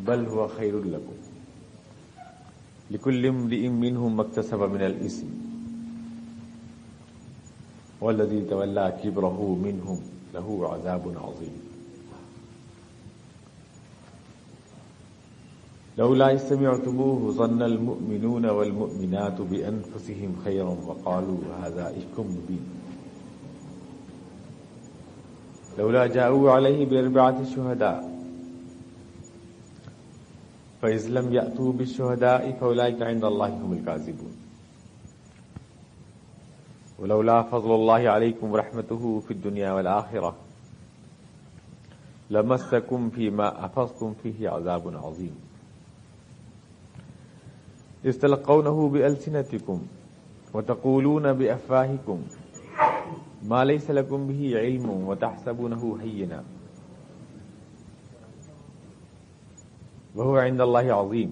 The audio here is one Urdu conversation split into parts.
بل هو خیر لکم لکل امرئ منهم ما اکتسب من الاثم والذی تولى کبرہ منهم له عذاب عظیم لولا إذ سمعتموه ظن المؤمنون والمؤمنات بأنفسهم خيرا وقالوا هذا إفك مبين لولا جاءوا عليه بأربعة شهداء فإذ لم يأتوا بالشهداء فأولئك عند الله هم الكاذبون ولولا فضل الله عليكم ورحمته في الدنيا والآخرة لمسكم فيما أفضتم فيه عذاب عظيم إذ تلقونه بألسنتكم وتقولون بأفواهكم ما ليس لكم به علم وتحسبونه هينا وهو عند الله عظيم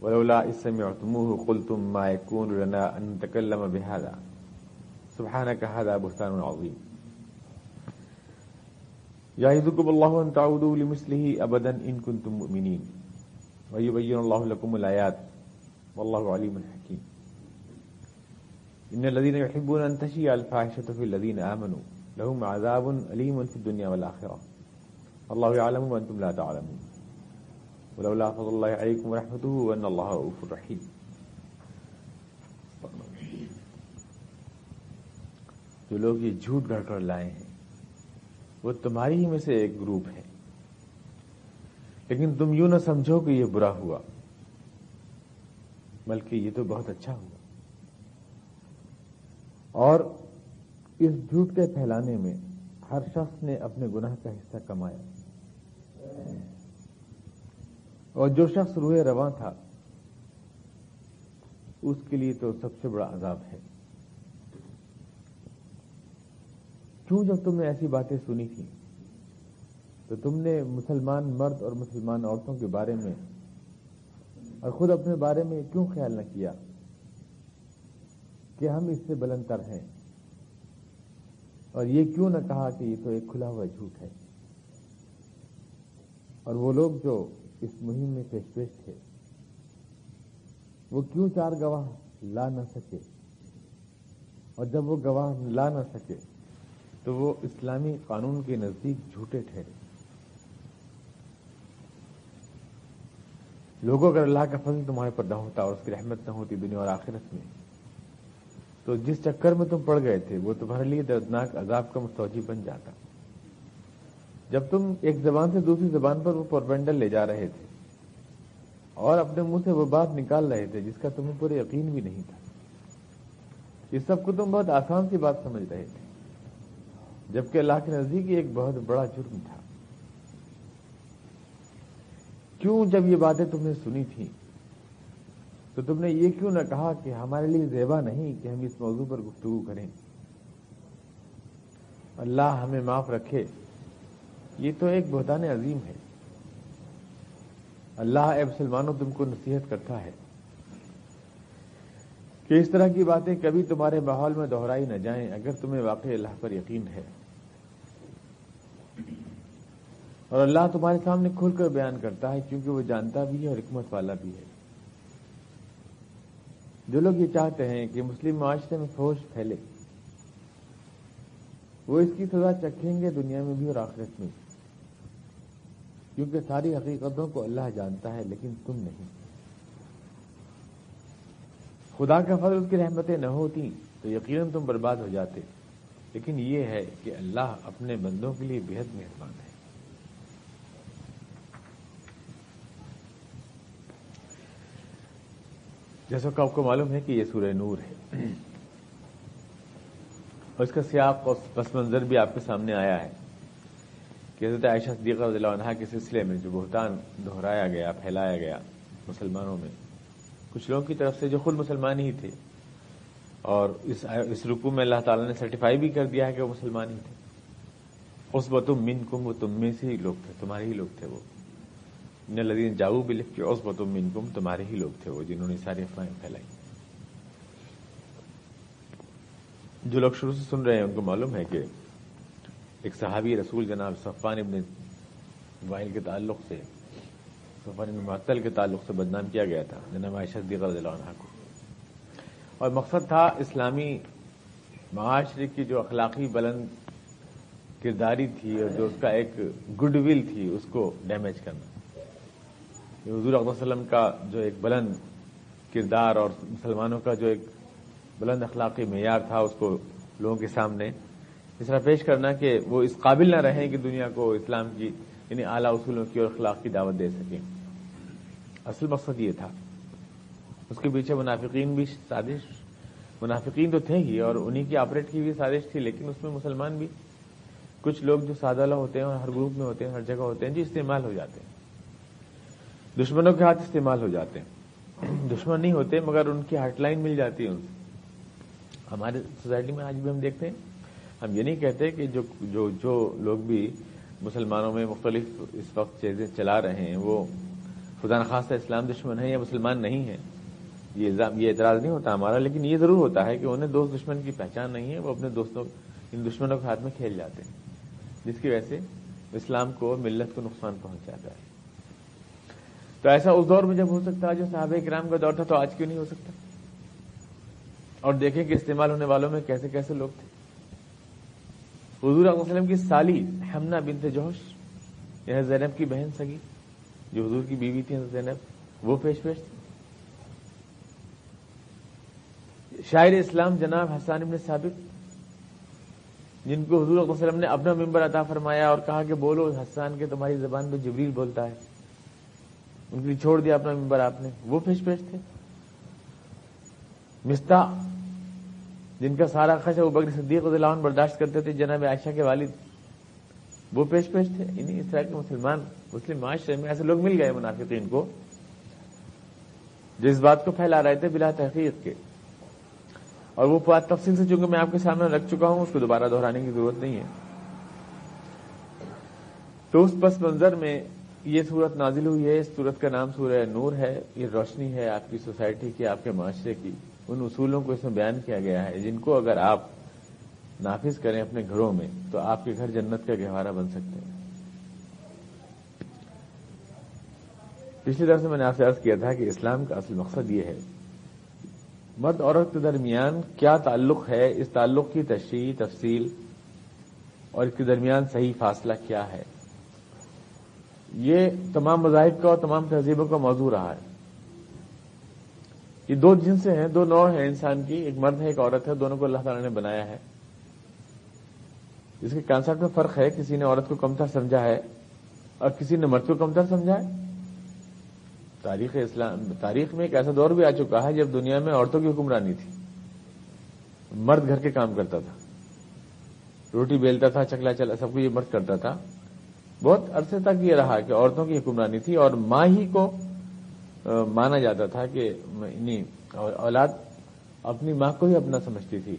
ولولا إذ سمعتموه قلتم ما يكون لنا أن نتكلم بهذا سبحانك هذا بهتان عظيم يعظكم الله أن تعودوا لمثله أبدا إن كنتم مؤمنين ويبين الله لكم الآيات والله عليم حكيم إن الذين يحبون أن تشيع الفاحشة في الذين آمنوا لهم عذاب أليم في الدنيا والآخرة والله يعلم وأنتم لا تعلمون ولولا فضل الله عليكم ورحمته وأن الله رؤوف رحيم. جو لوگ یہ جھوٹ گھڑ کر لائے ہیں وہ تمہاری ہی میں سے ایک گروپ ہے، لیکن تم یوں نہ سمجھو کہ یہ برا ہوا، بلکہ یہ تو بہت اچھا ہوا. اور اس جھوٹ کے پھیلانے میں ہر شخص نے اپنے گناہ کا حصہ کمایا، اور جو شخص روئے رواں تھا اس کے لیے تو سب سے بڑا عذاب ہے. کیوں؟ جب تم نے ایسی باتیں سنی تھی تو تم نے مسلمان مرد اور مسلمان عورتوں کے بارے میں اور خود اپنے بارے میں کیوں خیال نہ کیا کہ ہم اس سے بلند تر ہیں، اور یہ کیوں نہ کہا کہ یہ تو ایک کھلا ہوا جھوٹ ہے. اور وہ لوگ جو اس مہم میں پیش تھے وہ کیوں 4 گواہ لا نہ سکے، اور جب وہ گواہ لا نہ سکے تو وہ اسلامی قانون کے نزدیک جھوٹے ٹھہرے. لوگوں اگر اللہ کا فضل تمہارے پر نہ ہوتا اور اس کی رحمت نہ ہوتی دنیا اور آخرت میں، تو جس چکر میں تم پڑ گئے تھے وہ تمہارے لیے دردناک عذاب کا مستوجب بن جاتا. جب تم ایک زبان سے دوسری زبان پر وہ پروپیگنڈا لے جا رہے تھے اور اپنے منہ سے وہ بات نکال رہے تھے جس کا تمہیں پورے یقین بھی نہیں تھا، اس سب کو تم بہت آسان سی بات سمجھ رہے تھے، جبکہ اللہ کے نزدیک یہ ایک بہت بڑا جرم تھا. کیوں جب یہ باتیں تم نے سنی تھیں تو تم نے یہ کیوں نہ کہا کہ ہمارے لیے زیبا نہیں کہ ہم اس موضوع پر گفتگو کریں، اللہ ہمیں معاف رکھے، یہ تو ایک بہتان عظیم ہے. اللہ اے مسلمانوں تم کو نصیحت کرتا ہے کہ اس طرح کی باتیں کبھی تمہارے ماحول میں دہرائی نہ جائیں اگر تمہیں واقعی اللہ پر یقین ہے. اور اللہ تمہارے سامنے کھل کر بیان کرتا ہے کیونکہ وہ جانتا بھی ہے اور حکمت والا بھی ہے. جو لوگ یہ چاہتے ہیں کہ مسلم معاشرے میں فحش پھیلے وہ اس کی سزا چکھیں گے دنیا میں بھی اور آخرت میں، کیونکہ ساری حقیقتوں کو اللہ جانتا ہے لیکن تم نہیں. خدا کا فضل اس کی رحمتیں نہ ہوتی تو یقیناً تم برباد ہو جاتے، لیکن یہ ہے کہ اللہ اپنے بندوں کے لیے بے حد مہربان ہے. جیسا کہ آپ کو معلوم ہے کہ یہ سورہ نور ہے اور اس کا سیاق اور پس منظر بھی آپ کے سامنے آیا ہے کہ حضرت عائشہ صدیقہ رضی اللہ عنہا کے سلسلے میں جو بہتان دہرایا گیا، پھیلایا گیا مسلمانوں میں، کچھ لوگوں کی طرف سے جو خود مسلمان ہی تھے، اور اس رکوع میں اللہ تعالیٰ نے سرٹیفائی بھی کر دیا ہے کہ وہ مسلمان ہی تھے. عصبۃ منکم، وہ تم میں سے ہی لوگ تھے، تمہارے ہی لوگ تھے. وہ ان الذین جاؤوا بالافک عصبۃ منکم، تمہارے ہی لوگ تھے وہ جنہوں نے ساری افواہیں پھیلائی. جو لوگ شروع سے سن رہے ہیں ان کو معلوم ہے کہ ایک صحابی رسول جناب صفوان ابن وائل کے تعلق سے صفوان بن معطل کے تعلق سے بدنام کیا گیا تھا جناب عائشہ صدیقہ رضی اللہ عنہا کو، اور مقصد تھا اسلامی معاشرے کی جو اخلاقی بلند کرداری تھی اور جو اس کا ایک گڈ ول تھی اس کو ڈیمیج کرنا. حضور اقدس صلی اللہ علیہ وسلم کا جو ایک بلند کردار اور مسلمانوں کا جو ایک بلند اخلاقی معیار تھا اس کو لوگوں کے سامنے اس طرح پیش کرنا کہ وہ اس قابل نہ رہیں کہ دنیا کو اسلام کی یعنی اعلیٰ اصولوں کی اور اخلاق کی دعوت دے سکیں. اصل مقصد یہ تھا. اس کے پیچھے منافقین بھی سازش، منافقین تو تھے ہی اور انہی کی آپریٹ کی بھی سازش تھی، لیکن اس میں مسلمان بھی کچھ لوگ جو سادہ لوگ ہوتے ہیں اور ہر گروپ میں ہوتے ہیں، ہر جگہ ہوتے ہیں، جو استعمال ہو جاتے ہیں، دشمنوں کے ہاتھ استعمال ہو جاتے ہیں. دشمن نہیں ہوتے مگر ان کی ہاٹ لائن مل جاتی ہے ان سے. ہمارے سوسائٹی میں آج بھی ہم دیکھتے ہیں. ہم یہ نہیں کہتے کہ جو لوگ بھی مسلمانوں میں مختلف اس وقت چیزیں چلا رہے ہیں وہ خدا نخواستہ اسلام دشمن ہے یا مسلمان نہیں ہے، یہ اعتراض نہیں ہوتا ہمارا، لیکن یہ ضرور ہوتا ہے کہ انہیں دوست دشمن کی پہچان نہیں ہے، وہ اپنے دوستوں ان دشمنوں کے ہاتھ میں کھیل جاتے ہیں، جس کی وجہ سے اسلام کو، ملت کو نقصان پہنچ جاتا ہے. تو ایسا اس دور میں جب ہو سکتا ہے جو صحابہ کرام کا دور تھا، تو آج کیوں نہیں ہو سکتا؟ اور دیکھیں کہ استعمال ہونے والوں میں کیسے کیسے لوگ تھے. حضور صلی اللہ علیہ وسلم کی سالی حمنہ بنت جوش، یہ زینب کی بہن سگی جو حضور کی بیوی تھی زینب، وہ پیش تھی. شاعر اسلام جناب حسان بن ثابت، جن کو حضور صلی اللہ علیہ وسلم نے اپنا ممبر عطا فرمایا اور کہا کہ بولو حسان کے تمہاری زبان میں جبریل بولتا ہے، ان کے لیے چھوڑ دیا اپنا ممبر آپ نے، وہ پیش تھے. مستح، جن کا سارا خرچ ابو بکر صدیق رضی اللہ عنہ برداشت کرتے تھے، جناب عائشہ کے والد، وہ پیش تھے. انہیں اس طرح کے مسلم معاشرے میں ایسے لوگ مل گئے منافقین کو جو اس بات کو پھیلا رہے تھے بلا تحقیق کے. اور وہ بات تفصیل سے چونکہ میں آپ کے سامنے رکھ چکا ہوں، اس کو دوبارہ دہرانے کی ضرورت نہیں ہے. تو اس پس منظر میں یہ سورت نازل ہوئی ہے. اس سورت کا نام سورہ نور ہے. یہ روشنی ہے آپ کی سوسائٹی کی، آپ کے معاشرے کی. ان اصولوں کو اس میں بیان کیا گیا ہے جن کو اگر آپ نافذ کریں اپنے گھروں میں تو آپ کے گھر جنت کا گہوارہ بن سکتے ہیں. پچھلی درس میں میں نے آپ سے عرض کیا تھا کہ اسلام کا اصل مقصد یہ ہے مرد عورت کے درمیان کیا تعلق ہے، اس تعلق کی تشریح، تفصیل اور اس کے درمیان صحیح فاصلہ کیا ہے. یہ تمام مذاہب کا اور تمام تہذیبوں کا موضوع رہا ہے. یہ دو جنسیں ہیں، دو نوع ہیں انسان کی، ایک مرد ہے ایک عورت ہے، دونوں کو اللہ تعالیٰ نے بنایا ہے. اس کے کانسیپٹ میں فرق ہے، کسی نے عورت کو کمتر سمجھا ہے اور کسی نے مرد کو کمتر سمجھا ہے. تاریخ میں ایک ایسا دور بھی آ چکا ہے جب دنیا میں عورتوں کی حکمرانی تھی. مرد گھر کے کام کرتا تھا، روٹی بیلتا تھا، چکلا چلا، سب کو یہ مرد کرتا تھا. بہت عرصے تک یہ رہا کہ عورتوں کی حکمرانی تھی اور ماں ہی کو مانا جاتا تھا کہ اولاد اپنی ماں کو ہی اپنا سمجھتی تھی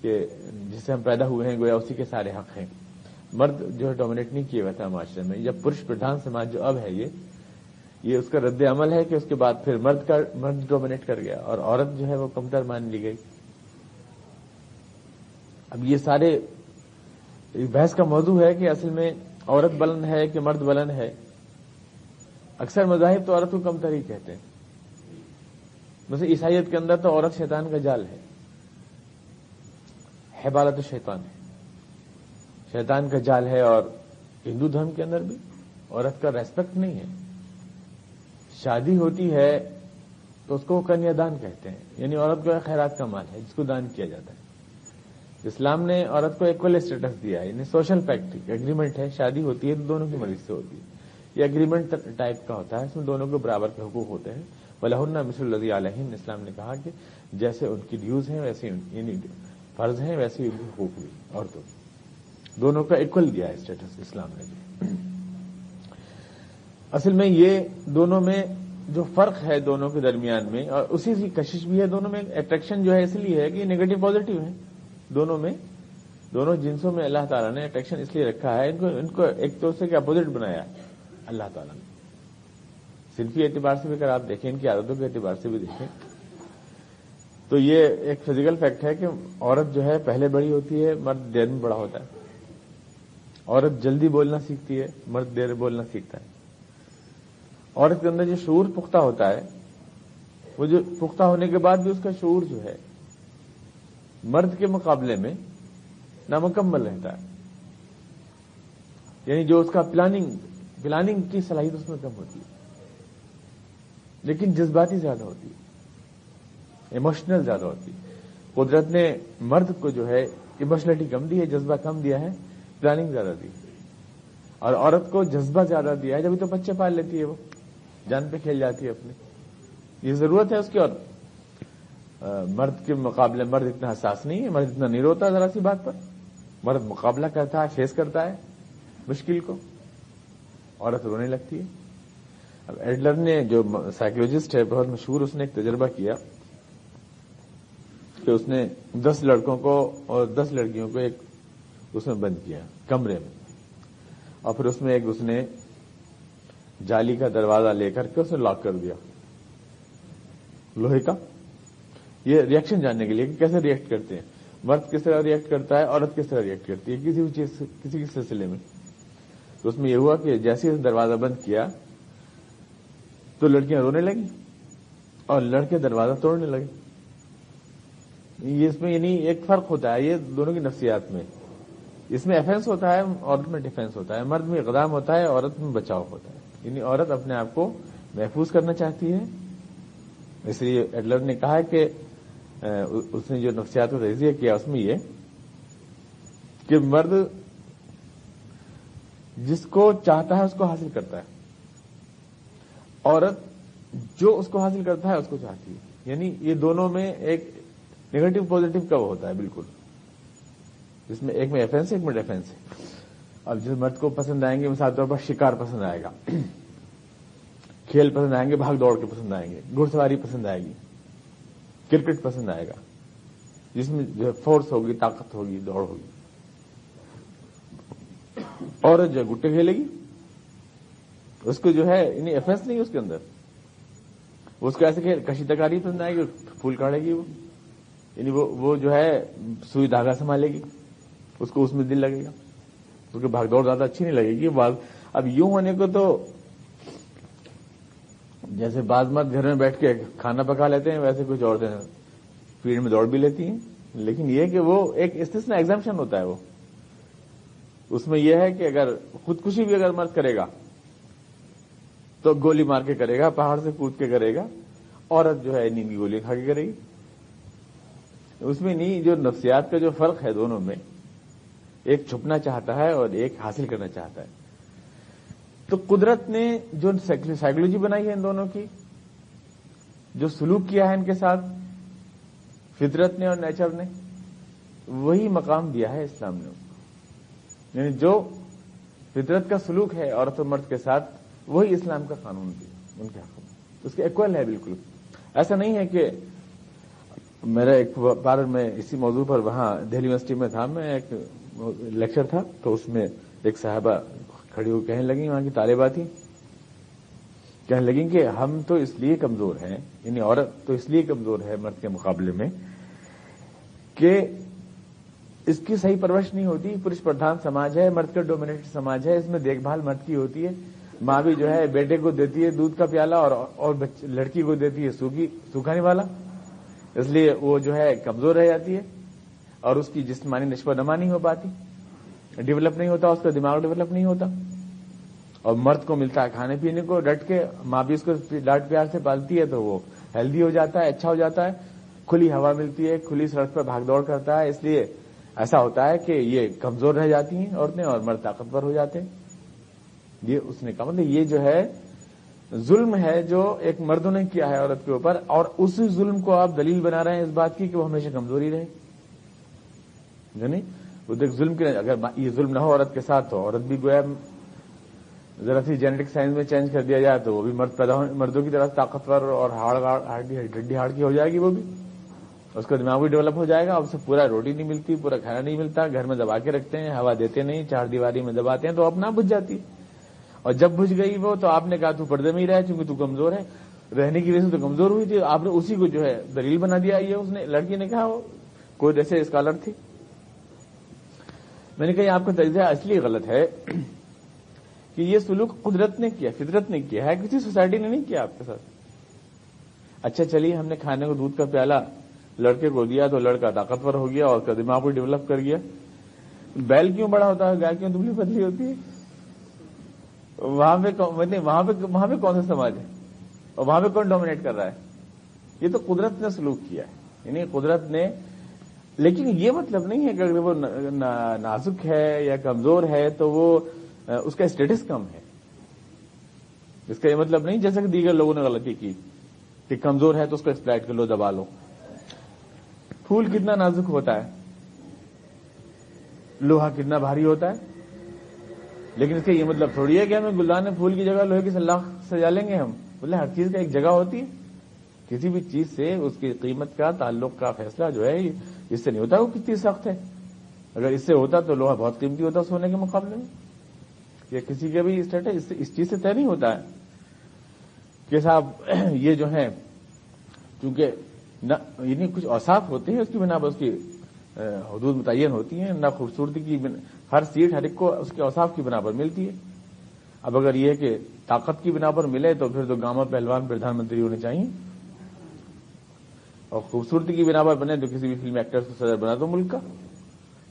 کہ جس سے ہم پیدا ہوئے ہیں گویا اسی کے سارے حق ہیں. مرد جو ہے ڈومینیٹ نہیں کیا ہوا تھا معاشرے میں. جب پرش پردھان سماج جو اب ہے یہ اس کا رد عمل ہے کہ اس کے بعد پھر مرد ڈومینیٹ کر گیا اور عورت جو ہے وہ کمتر مان لی گئی. اب یہ سارے بحث کا موضوع ہے کہ اصل میں عورت بلند ہے کہ مرد بلند ہے. اکثر مذاہب تو عورت کو کمتر ہی کہتے ہیں. مثلا عیسائیت کے اندر تو عورت شیطان کا جال ہے، حبالت الشیطان ہے، شیطان کا جال ہے. اور ہندو دھرم کے اندر بھی عورت کا ریسپیکٹ نہیں ہے. شادی ہوتی ہے تو اس کو کنیا دان کہتے ہیں، یعنی عورت کو خیرات کا مال ہے جس کو دان کیا جاتا ہے. اسلام نے عورت کو ایکول اسٹیٹس دیا ہے، یعنی سوشل پیکٹ ایگریمنٹ ہے. شادی ہوتی ہے تو دونوں کی مرضی سے ہوتی ہے. یہ ایگریمنٹ ٹائپ کا ہوتا ہے، اس میں دونوں کو برابر کے حقوق ہوتے ہیں. وَلَهُنَّ مِثْلُ الَّذِي عَلَيْهِنَّ، اسلام نے کہا کہ جیسے ان کی ڈیوز ہیں ویسے یعنی فرض ہیں ویسے ان کے حقوق بھی عورتوں کو دونوں کا ایکول دیا ہے اسٹیٹس اسلام نے. اصل میں یہ دونوں میں جو فرق ہے دونوں کے درمیان میں، اور اسی کی کشش بھی ہے دونوں میں. اٹریکشن جو ہے اس لیے ہے کہ نیگیٹو پازیٹو ہے دونوں میں. دونوں جنسوں میں اللہ تعالیٰ نے اٹریکشن اس لیے رکھا ہے، ان کو ایک دوسرے کے اپوزٹ بنایا ہے اللہ تعالیٰ نے. صنفی اعتبار سے بھی اگر آپ دیکھیں، ان کی عادتوں کے اعتبار سے بھی دیکھیں تو یہ ایک فزیکل فیکٹ ہے کہ عورت جو ہے پہلے بڑی ہوتی ہے، مرد دیر میں بڑا ہوتا ہے. عورت جلدی بولنا سیکھتی ہے، مرد دیر بولنا سیکھتا ہے. عورت کے اندر جو شعور پختہ ہوتا ہے، وہ جو پختہ ہونے کے بعد بھی اس کا شعور جو ہے مرد کے مقابلے میں نامکمل رہتا ہے. یعنی جو اس کا پلاننگ کی صلاحیت اس میں کم ہوتی ہے، لیکن جذباتی زیادہ ہوتی ہے، ایموشنل زیادہ ہوتی ہے. قدرت نے مرد کو جو ہے ایموشنلٹی کم دی ہے، جذبہ کم دیا ہے، پلاننگ زیادہ دی ہے. اور عورت کو جذبہ زیادہ دیا ہے، جبھی تو بچے پال لیتی ہے، وہ جان پہ کھیل جاتی ہے اپنی. یہ ضرورت ہے اس کی. اور مرد کے مقابلے مرد اتنا حساس نہیں ہے، مرد اتنا نہیں روتا ذرا سی بات پر. مرد مقابلہ کرتا ہے، فیس کرتا ہے مشکل کو، عورت رونے لگتی ہے. اب ایڈلر نے، جو سائیکولوجسٹ ہے بہت مشہور، اس نے ایک تجربہ کیا کہ اس نے 10 لڑکوں کو اور 10 لڑکیوں کو ایک اس میں بند کیا کمرے میں، اور پھر اس میں ایک اس نے جالی کا دروازہ لے کر کے اسے لاک کر دیا لوہے کا. یہ ریئیکشن جاننے کے لیے کہ کیسے ریئیکٹ کرتے ہیں، مرد کس طرح ریئیکٹ کرتا ہے، عورت کس طرح ریئیکٹ کرتی ہے کسی بھی چیز، کسی سلسلے میں. تو اس میں یہ ہوا کہ جیسے ہی دروازہ بند کیا تو لڑکیاں رونے لگیں اور لڑکے دروازہ توڑنے لگے. یہ اس میں یعنی ایک فرق ہوتا ہے یہ دونوں کی نفسیات میں. اس میں ایفینس ہوتا ہے، عورت میں ڈیفینس ہوتا ہے. مرد میں اقدام ہوتا ہے، عورت میں بچاؤ ہوتا ہے. یعنی عورت اپنے آپ کو محفوظ کرنا چاہتی ہے. اس لیے ایڈلر نے کہا کہ اس نے جو نفسیات کو تجزیہ کیا اس میں یہ کہ مرد جس کو چاہتا ہے اس کو حاصل کرتا ہے، عورت جو اس کو حاصل کرتا ہے اس کو چاہتی ہے. یعنی یہ دونوں میں ایک نیگیٹو پازیٹو کا وہ ہوتا ہے بالکل، جس میں ایک میں ایفینس ہے، ایک میں ڈیفینس ہے. اب جس مرد کو پسند آئیں گے مثال طور پر شکار پسند آئے گا، کھیل پسند آئیں گے، بھاگ دوڑ کے پسند آئیں گے، گھڑ سواری پسند آئے گی، کرکٹ پسند آئے گا، جس میں جو فورس ہوگی، طاقت ہوگی، دوڑ ہوگی. عورت جو گٹے کھیلے گی اس کو جو ہے یعنی ایفینس نہیں اس کے اندر، اس کو ایسے کہ کشی تکاری پسند آئے گی، پھول کاڑے گی وہ. یعنی وہ جو ہے سوئی دھاگا سنبھالے گی، اس کو اس میں دل لگے گا، اس کو بھاگ دوڑ زیادہ اچھی نہیں لگے گی. اب یوں ہونے کو تو جیسے بعض مرد گھر میں بیٹھ کے کھانا پکا لیتے ہیں، ویسے کچھ عورتیں فیلڈ میں دوڑ بھی لیتی ہیں. لیکن یہ کہ وہ ایک استثنا ایگزمپشن ہوتا ہے. وہ اس میں یہ ہے کہ اگر خودکشی بھی اگر مرد کرے گا تو گولی مار کے کرے گا، پہاڑ سے کود کے کرے گا. عورت جو ہے نیند کی گولی کھا کے کرے گی. اس میں نہیں، جو نفسیات کا جو فرق ہے دونوں میں، ایک چھپنا چاہتا ہے اور ایک حاصل کرنا چاہتا ہے. تو قدرت نے جو سائیکولوجی بنائی ہے ان دونوں کی، جو سلوک کیا ہے ان کے ساتھ فطرت نے اور نیچر نے، وہی مقام دیا ہے اسلام نے اس کو. یعنی جو فطرت کا سلوک ہے عورت و مرد کے ساتھ، وہی اسلام کا قانون بھی ان کے حق میں، اس کے ایکول ہے بالکل. ایسا نہیں ہے کہ میرا ایک بار میں اسی موضوع پر وہاں دہلی یونیورسٹی میں تھا، میں ایک لیکچر تھا، تو اس میں ایک صاحبہ کھڑی ہو کہنے لگی، وہاں کی طالبہ تھی، کہنے لگیں کہ ہم تو اس لیے کمزور ہیں، یعنی عورت تو اس لیے کمزور ہے مرد کے مقابلے میں کہ اس کی صحیح پرورش نہیں ہوتی. پرش پردھان سماج ہے، مرد کا ڈومینیٹڈ سماج ہے، اس میں دیکھ بھال مرد کی ہوتی ہے. ماں بھی جو ہے بیٹے کو دیتی ہے دودھ کا پیالہ اور لڑکی کو دیتی ہے سوکھانے والا. اس لیے وہ جو ہے کمزور رہ جاتی ہے اور اس کی جسمانی نشو و نما نہیں ہو پاتی، ڈیولپ نہیں ہوتا، اس کا دماغ ڈیولپ نہیں ہوتا. اور مرد کو ملتا ہے کھانے پینے کو ڈٹ کے، ماں بھی اس کو ڈانٹ پیار سے پالتی ہے تو وہ ہیلدی ہو جاتا ہے، اچھا ہو جاتا ہے، کھلی ہوا ملتی ہے، کھلی سڑک پر بھاگ دوڑ کرتا ہے. اس لیے ایسا ہوتا ہے کہ یہ کمزور رہ جاتی ہیں عورتیں اور مرد طاقتور ہو جاتے ہیں. یہ اس نے کہا مطلب یہ جو ہے ظلم ہے جو ایک مردوں نے کیا ہے عورت کے اوپر، اور اسی ظلم کو آپ دلیل بنا رہے ہیں اس بات کی کہ وہ ہمیشہ کمزوری رہے. یعنی وہ دیکھ ظلم کی، اگر یہ ظلم نہ ہو عورت کے ساتھ تو عورت بھی گویا ذرا سی جینیٹک سائنس میں چینج کر دیا جائے تو وہ بھی مردوں کی طرح طاقتور اور ہڈی ہاڑ کی ہو جائے گی. وہ بھی اس کا دماغ بھی ڈیولپ ہو جائے گا. اب سے پورا روٹی نہیں ملتی، پورا کھانا نہیں ملتا، گھر میں دبا کے رکھتے ہیں، ہوا دیتے نہیں، چار دیواری میں دباتے ہیں تو اپنا بجھ جاتی ہے. اور جب بجھ گئی وہ تو آپ نے کہا تو پردے میں ہی رہے چونکہ تو کمزور ہے، رہنے کی وجہ سے تو کمزور ہوئی تھی، آپ نے اسی کو جو ہے دلیل بنا دیا. یہ اس نے لڑکی نے کہا، وہ کوئی جیسے اسکالر تھی. میں نے کہا آپ کا تجزیہ اس لیے غلط ہے کہ یہ سلوک قدرت نے کیا، فطرت نے کیا ہے، کسی سوسائٹی نے نہیں کیا آپ کے ساتھ. اچھا چلیے ہم نے کھانے کو دودھ کا پیالہ لڑکے کو دیا تو لڑکا طاقتور ہو گیا اور دماغ کو ڈیولپ کر گیا. بیل کیوں بڑا ہوتا ہے، گائے کیوں دبلی پتلی ہوتی ہے؟ وہاں پہ کون سا سماج ہے اور وہاں پہ کون ڈومینیٹ کر رہا ہے؟ یہ تو قدرت نے سلوک کیا ہے. یعنی قدرت نے، لیکن یہ مطلب نہیں ہے کہ اگر وہ نازک ہے یا کمزور ہے تو وہ اس کا اسٹیٹس کم ہے. اس کا یہ مطلب نہیں جیسا کہ دیگر لوگوں نے غلطی کی کہ کمزور ہے تو اس کو ایکسپلائٹ کر لو، دبا لو. پھول کتنا نازک ہوتا ہے، لوہا کتنا بھاری ہوتا ہے، لیکن اس کا یہ مطلب تھوڑی ہے کہ ہمیں گلدان میں پھول کی جگہ لوہے کی سلاخ سجا لیں گے ہم. بولے ہر چیز کا ایک جگہ ہوتی ہے. کسی بھی چیز سے اس کی قیمت کا، تعلق کا فیصلہ جو ہے اس سے نہیں ہوتا وہ کتنی سخت ہے. اگر اس سے ہوتا تو لوہا بہت قیمتی ہوتا سونے کے مقابلے میں. یہ کسی کا بھی اسٹیٹس اس چیز سے طے نہیں ہوتا ہے کہ صاحب یہ جو ہے چونکہ یعنی کچھ اوصاف ہوتے ہیں اس کی بنا پر اس کی حدود متعین ہوتی ہیں. نہ خوبصورتی کی ہر سیٹ ہر ایک کو اس کے اوصاف کی بنا پر ملتی ہے. اب اگر یہ ہے کہ طاقت کی بنا پر ملے تو پھر تو گاما پہلوان پردھان منتری ہونے چاہیے، اور خوبصورتی کی بنا پر بنے تو کسی بھی فلم ایکٹر کو صدر بنا دو ملک کا.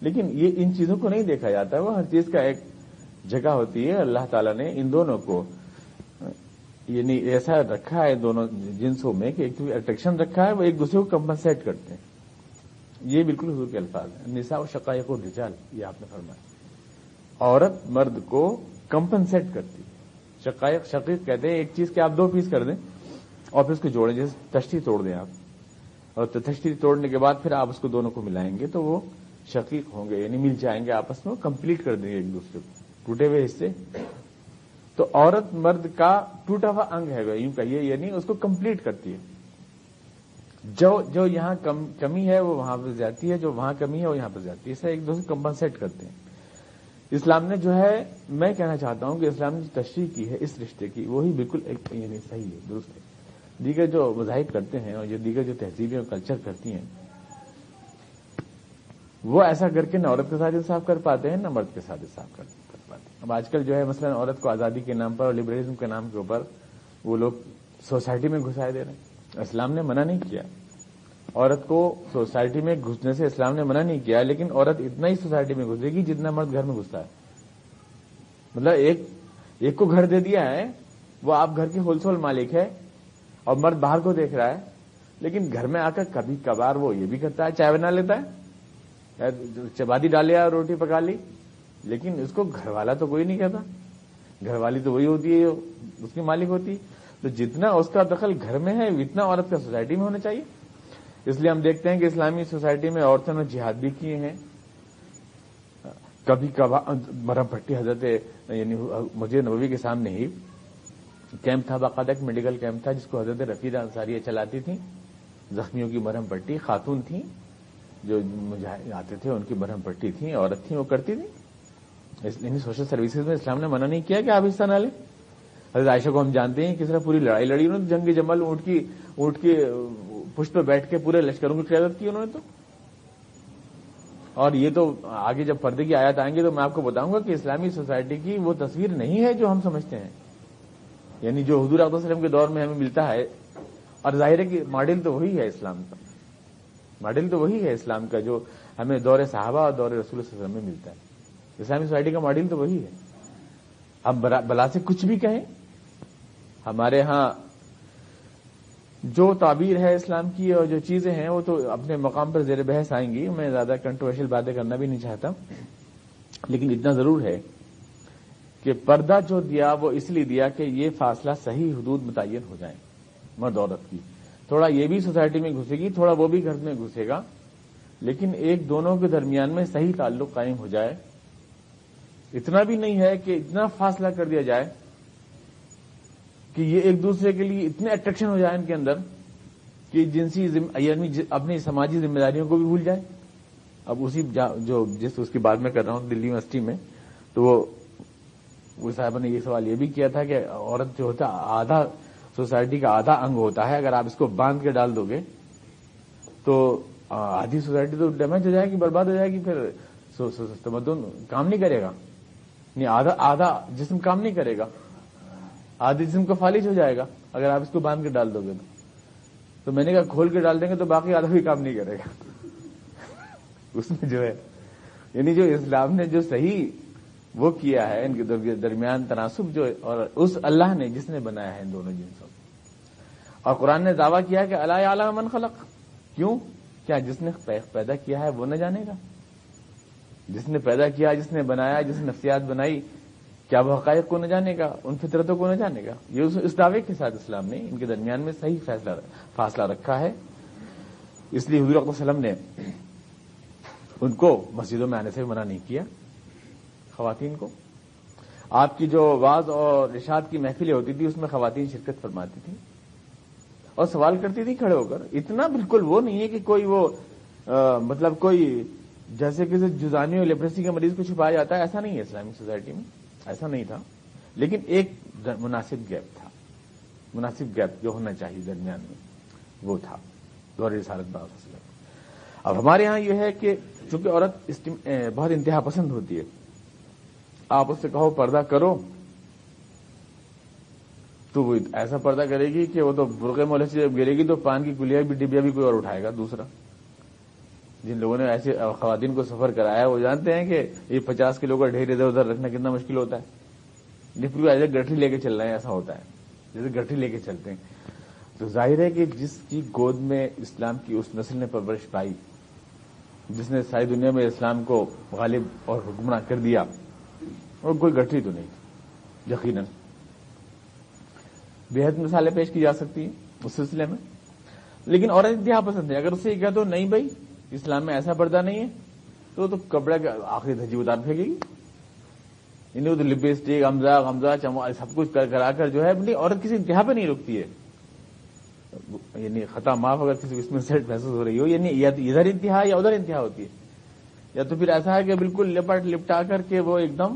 لیکن یہ ان چیزوں کو نہیں دیکھا جاتا ہے. وہ ہر چیز کا ایک جگہ ہوتی ہے. اللہ تعالیٰ نے ان دونوں کو یعنی ایسا رکھا ہے دونوں جنسوں میں کہ ایک اٹریکشن رکھا ہے، وہ ایک دوسرے کو کمپنسیٹ کرتے ہیں. یہ بالکل حضور کے الفاظ ہیں. نساء و شقائق الرجال، یہ آپ نے فرمایا. عورت مرد کو کمپنسیٹ کرتی ہے. شقیق کہتے ہیں ایک چیز کے آپ 2 پیس کر دیں اور پھر اس کو جوڑیں، جیسے تشتی توڑ دیں آپ، اور تشتی توڑنے کے بعد پھر آپ اس کو دونوں کو ملائیں گے تو وہ شقیق ہوں گے، یعنی مل جائیں گے آپس میں، کمپلیٹ کر دیں گے ایک دوسرے کو ٹوٹے ہوئے حصے. تو عورت مرد کا ٹوٹا ہوا انگ ہے، یوں کہیے، یعنی اس کو کمپلیٹ کرتی ہے. جو یہاں کمی ہے وہ وہاں پہ جاتی ہے، جو وہاں کمی ہے وہ یہاں پہ جاتی ہے. اسے ایک دوسرے کمپنسیٹ کرتے ہیں. اسلام نے جو ہے، میں کہنا چاہتا ہوں کہ اسلام نے جو تشریح کی ہے اس رشتے کی وہی بالکل یعنی صحیح ہے، درست ہے. دیگر جو مذاہب کرتے ہیں اور دیگر جو تہذیبیں اور کلچر کرتی ہیں وہ ایسا کر کے نہ عورت کے ساتھ انصاف کر پاتے ہیں نہ مرد کے ساتھ انصاف کر پاتے ہیں. اب آج کل جو ہے مثلا عورت کو آزادی کے نام پر اور لبرلزم کے نام کے اوپر وہ لوگ سوسائٹی میں گھسائے دے رہے ہیں. اسلام نے منع نہیں کیا عورت کو سوسائٹی میں گھسنے سے، اسلام نے منع نہیں کیا، لیکن عورت اتنا ہی سوسائٹی میں گھسے گی جتنا مرد گھر میں گھستا ہے. مطلب ایک کو گھر دے دیا ہے، وہ آپ گھر کے ہول سول مالک ہے اور مرد باہر کو دیکھ رہا ہے، لیکن گھر میں آ کر کبھی کبھار وہ یہ بھی کرتا ہے، چائے بنا لیتا ہے، چپاتی ڈال لیا، روٹی پکا لی، لیکن اس کو گھر والا تو کوئی نہیں کہتا. گھر والی تو وہی ہوتی ہے اس کی مالک ہوتی ہے. تو جتنا اس کا دخل گھر میں ہے اتنا عورت کا سوسائٹی میں ہونا چاہیے. اس لیے ہم دیکھتے ہیں کہ اسلامی سوسائٹی میں عورتوں نے جہاد بھی کیے ہیں. کبھی کبھار مرہم پٹی حضرت یعنی مسجد نبوی کے سامنے ہی کیمپ تھا، باقاعدہ ایک میڈیکل کیمپ تھا جس کو حضرت رفیدہ انصاریہ چلاتی تھیں. زخمیوں کی مرہم پٹی خاتون تھیں جو آتے تھے، ان کی مرہم پٹی تھیں، عورت تھیں، وہ کرتی تھیں. یعنی سوشل سروسز میں اسلام نے منع نہیں کیا کہ آپ حصہ نہ لیں. حضرت عائشہ کو ہم جانتے ہیں کس طرح پوری لڑائی لڑی انہوں نے، جنگ جمل اونٹ کی پشت پہ بیٹھ کے پورے لشکروں کی قیادت کی انہوں نے. تو اور یہ تو آگے جب پردے کی آیات آئیں گی تو میں آپ کو بتاؤں گا کہ اسلامی سوسائٹی کی وہ تصویر نہیں ہے جو ہم سمجھتے ہیں، یعنی جو حضور صلی اللہ علیہ وسلم کے دور میں ہمیں ملتا ہے. اور ظاہر ہے کہ ماڈل تو وہی ہے اسلام کا، ماڈل تو وہی ہے اسلام کا جو ہمیں دور صحابہ اور دور رسول صلی اللہ علیہ وسلم میں ملتا ہے. اسلامی سوسائٹی کا ماڈل تو وہی ہے. ہم بلا سے کچھ بھی کہیں، ہمارے ہاں جو تعبیر ہے اسلام کی اور جو چیزیں ہیں وہ تو اپنے مقام پر زیر بحث آئیں گی. میں زیادہ کنٹروورشل باتیں کرنا بھی نہیں چاہتا، لیکن اتنا ضرور ہے کہ پردہ جو دیا وہ اس لیے دیا کہ یہ فاصلہ صحیح حدود متعین ہو جائیں مرد عورت کی. تھوڑا یہ بھی سوسائٹی میں گھسے گی، تھوڑا وہ بھی گھر میں گھسے گا، لیکن ایک دونوں کے درمیان میں صحیح تعلق قائم ہو جائے. اتنا بھی نہیں ہے کہ اتنا فاصلہ کر دیا جائے کہ یہ ایک دوسرے کے لیے اتنے اٹریکشن ہو جائے ان کے اندر کہ یعنی اپنی سماجی ذمہ داریوں کو بھی بھول جائے. اب اس کی بات میں کر رہا ہوں دلی یونیورسٹی میں، تو وہ صاحب نے یہ سوال یہ بھی کیا تھا کہ عورت جو ہوتا آدھا سوسائٹی کا آدھا انگ ہوتا ہے، اگر آپ اس کو باندھ کے ڈال دو گے تو آدھی سوسائٹی تو ڈیمیج ہو جائے گی، برباد ہو جائے گی، پھر تمدن کام نہیں کرے گا. نہیں آدھا جسم کام نہیں کرے گا، آدھے جسم کا فالج ہو جائے گا اگر آپ اس کو باندھ کے ڈال دو گے تو میں نے کہا کھول کے ڈال دیں گے تو باقی آدھا بھی کام نہیں کرے گا اس میں جو ہے یعنی جو اسلام نے جو صحیح وہ کیا ہے ان کے درمیان تناسب جو، اور اس اللہ نے جس نے بنایا ہے ان دونوں جنسوں، اور قرآن نے دعویٰ کیا کہ الا یعلم من خلق، کیوں؟ کیا جس نے پیدا کیا ہے وہ نہ جانے گا؟ جس نے پیدا کیا، جس نے بنایا، جس نے نفسیات بنائی، کیا وہ حقائق کو نہ جانے گا، ان فطرتوں کو نہ جانے گا؟ یہ اس دعوے کے ساتھ اسلام نے ان کے درمیان میں صحیح فاصلہ رکھا ہے. اس لیے حضور صلی اللہ علیہ وسلم نے ان کو مسجدوں میں آنے سے منع نہیں کیا. خواتین کو آپ کی جو واعظ اور ارشاد کی محفلیں ہوتی تھی اس میں خواتین شرکت فرماتی تھیں اور سوال کرتی تھی کھڑے ہو کر. اتنا بالکل وہ نہیں ہے کہ کوئی وہ مطلب کوئی جیسے کہ جزامی اور لیپریسی کے مریض کو چھپایا جاتا ہے، ایسا نہیں ہے اسلامک سوسائٹی میں، ایسا نہیں تھا. لیکن ایک مناسب گیپ تھا، مناسب گیپ جو ہونا چاہیے درمیان میں وہ تھا دور رسالت باب وسلم. اب ہمارے ہاں یہ ہے کہ چونکہ عورت بہت انتہا پسند ہوتی ہے، آپ اس سے کہو پردہ کرو تو وہ ایسا پردہ کرے گی کہ وہ تو برقعے مولے سے جب گرے گی تو پان کی کلیا بھی ڈبیا بھی کوئی اور اٹھائے گا دوسرا. جن لوگوں نے ایسے خواتین کو سفر کرایا وہ جانتے ہیں کہ یہ 50 کلو کا ڈھیر ادھر ادھر رکھنا کتنا مشکل ہوتا ہے. پھر ایسے گٹھی لے کے چل رہے ہیں، ایسا ہوتا ہے جیسے گٹھی لے کے چلتے ہیں. تو ظاہر ہے کہ جس کی گود میں اسلام کی اس نسل نے پرورش پائی، جس نے ساری دنیا میں اسلام کو غالب اور حکمراں کر دیا، اور کوئی گٹھی تو نہیں تھی یقیناً. بےحد مثالیں پیش کی جا سکتی ہیں اس سلسلے میں، لیکن عورت انتہا پسند ہے. اگر اسے یہ کہہ دو نہیں بھائی اسلام میں ایسا پردہ نہیں ہے تو کپڑے کا آخری دھجی اتار پھینکے گی. انہیں تو لپسٹک غمزہ چمو سب کچھ کرا کر جو ہے اپنی عورت کسی انتہا پہ نہیں رکتی ہے. یعنی خطا معاف اگر کسی اس میں سیٹ محسوس ہو رہی ہو، یعنی یا تو ادھر انتہا یا ادھر انتہا ہوتی ہے، یا تو پھر ایسا ہے کہ بالکل لپٹا کر کے وہ ایک دم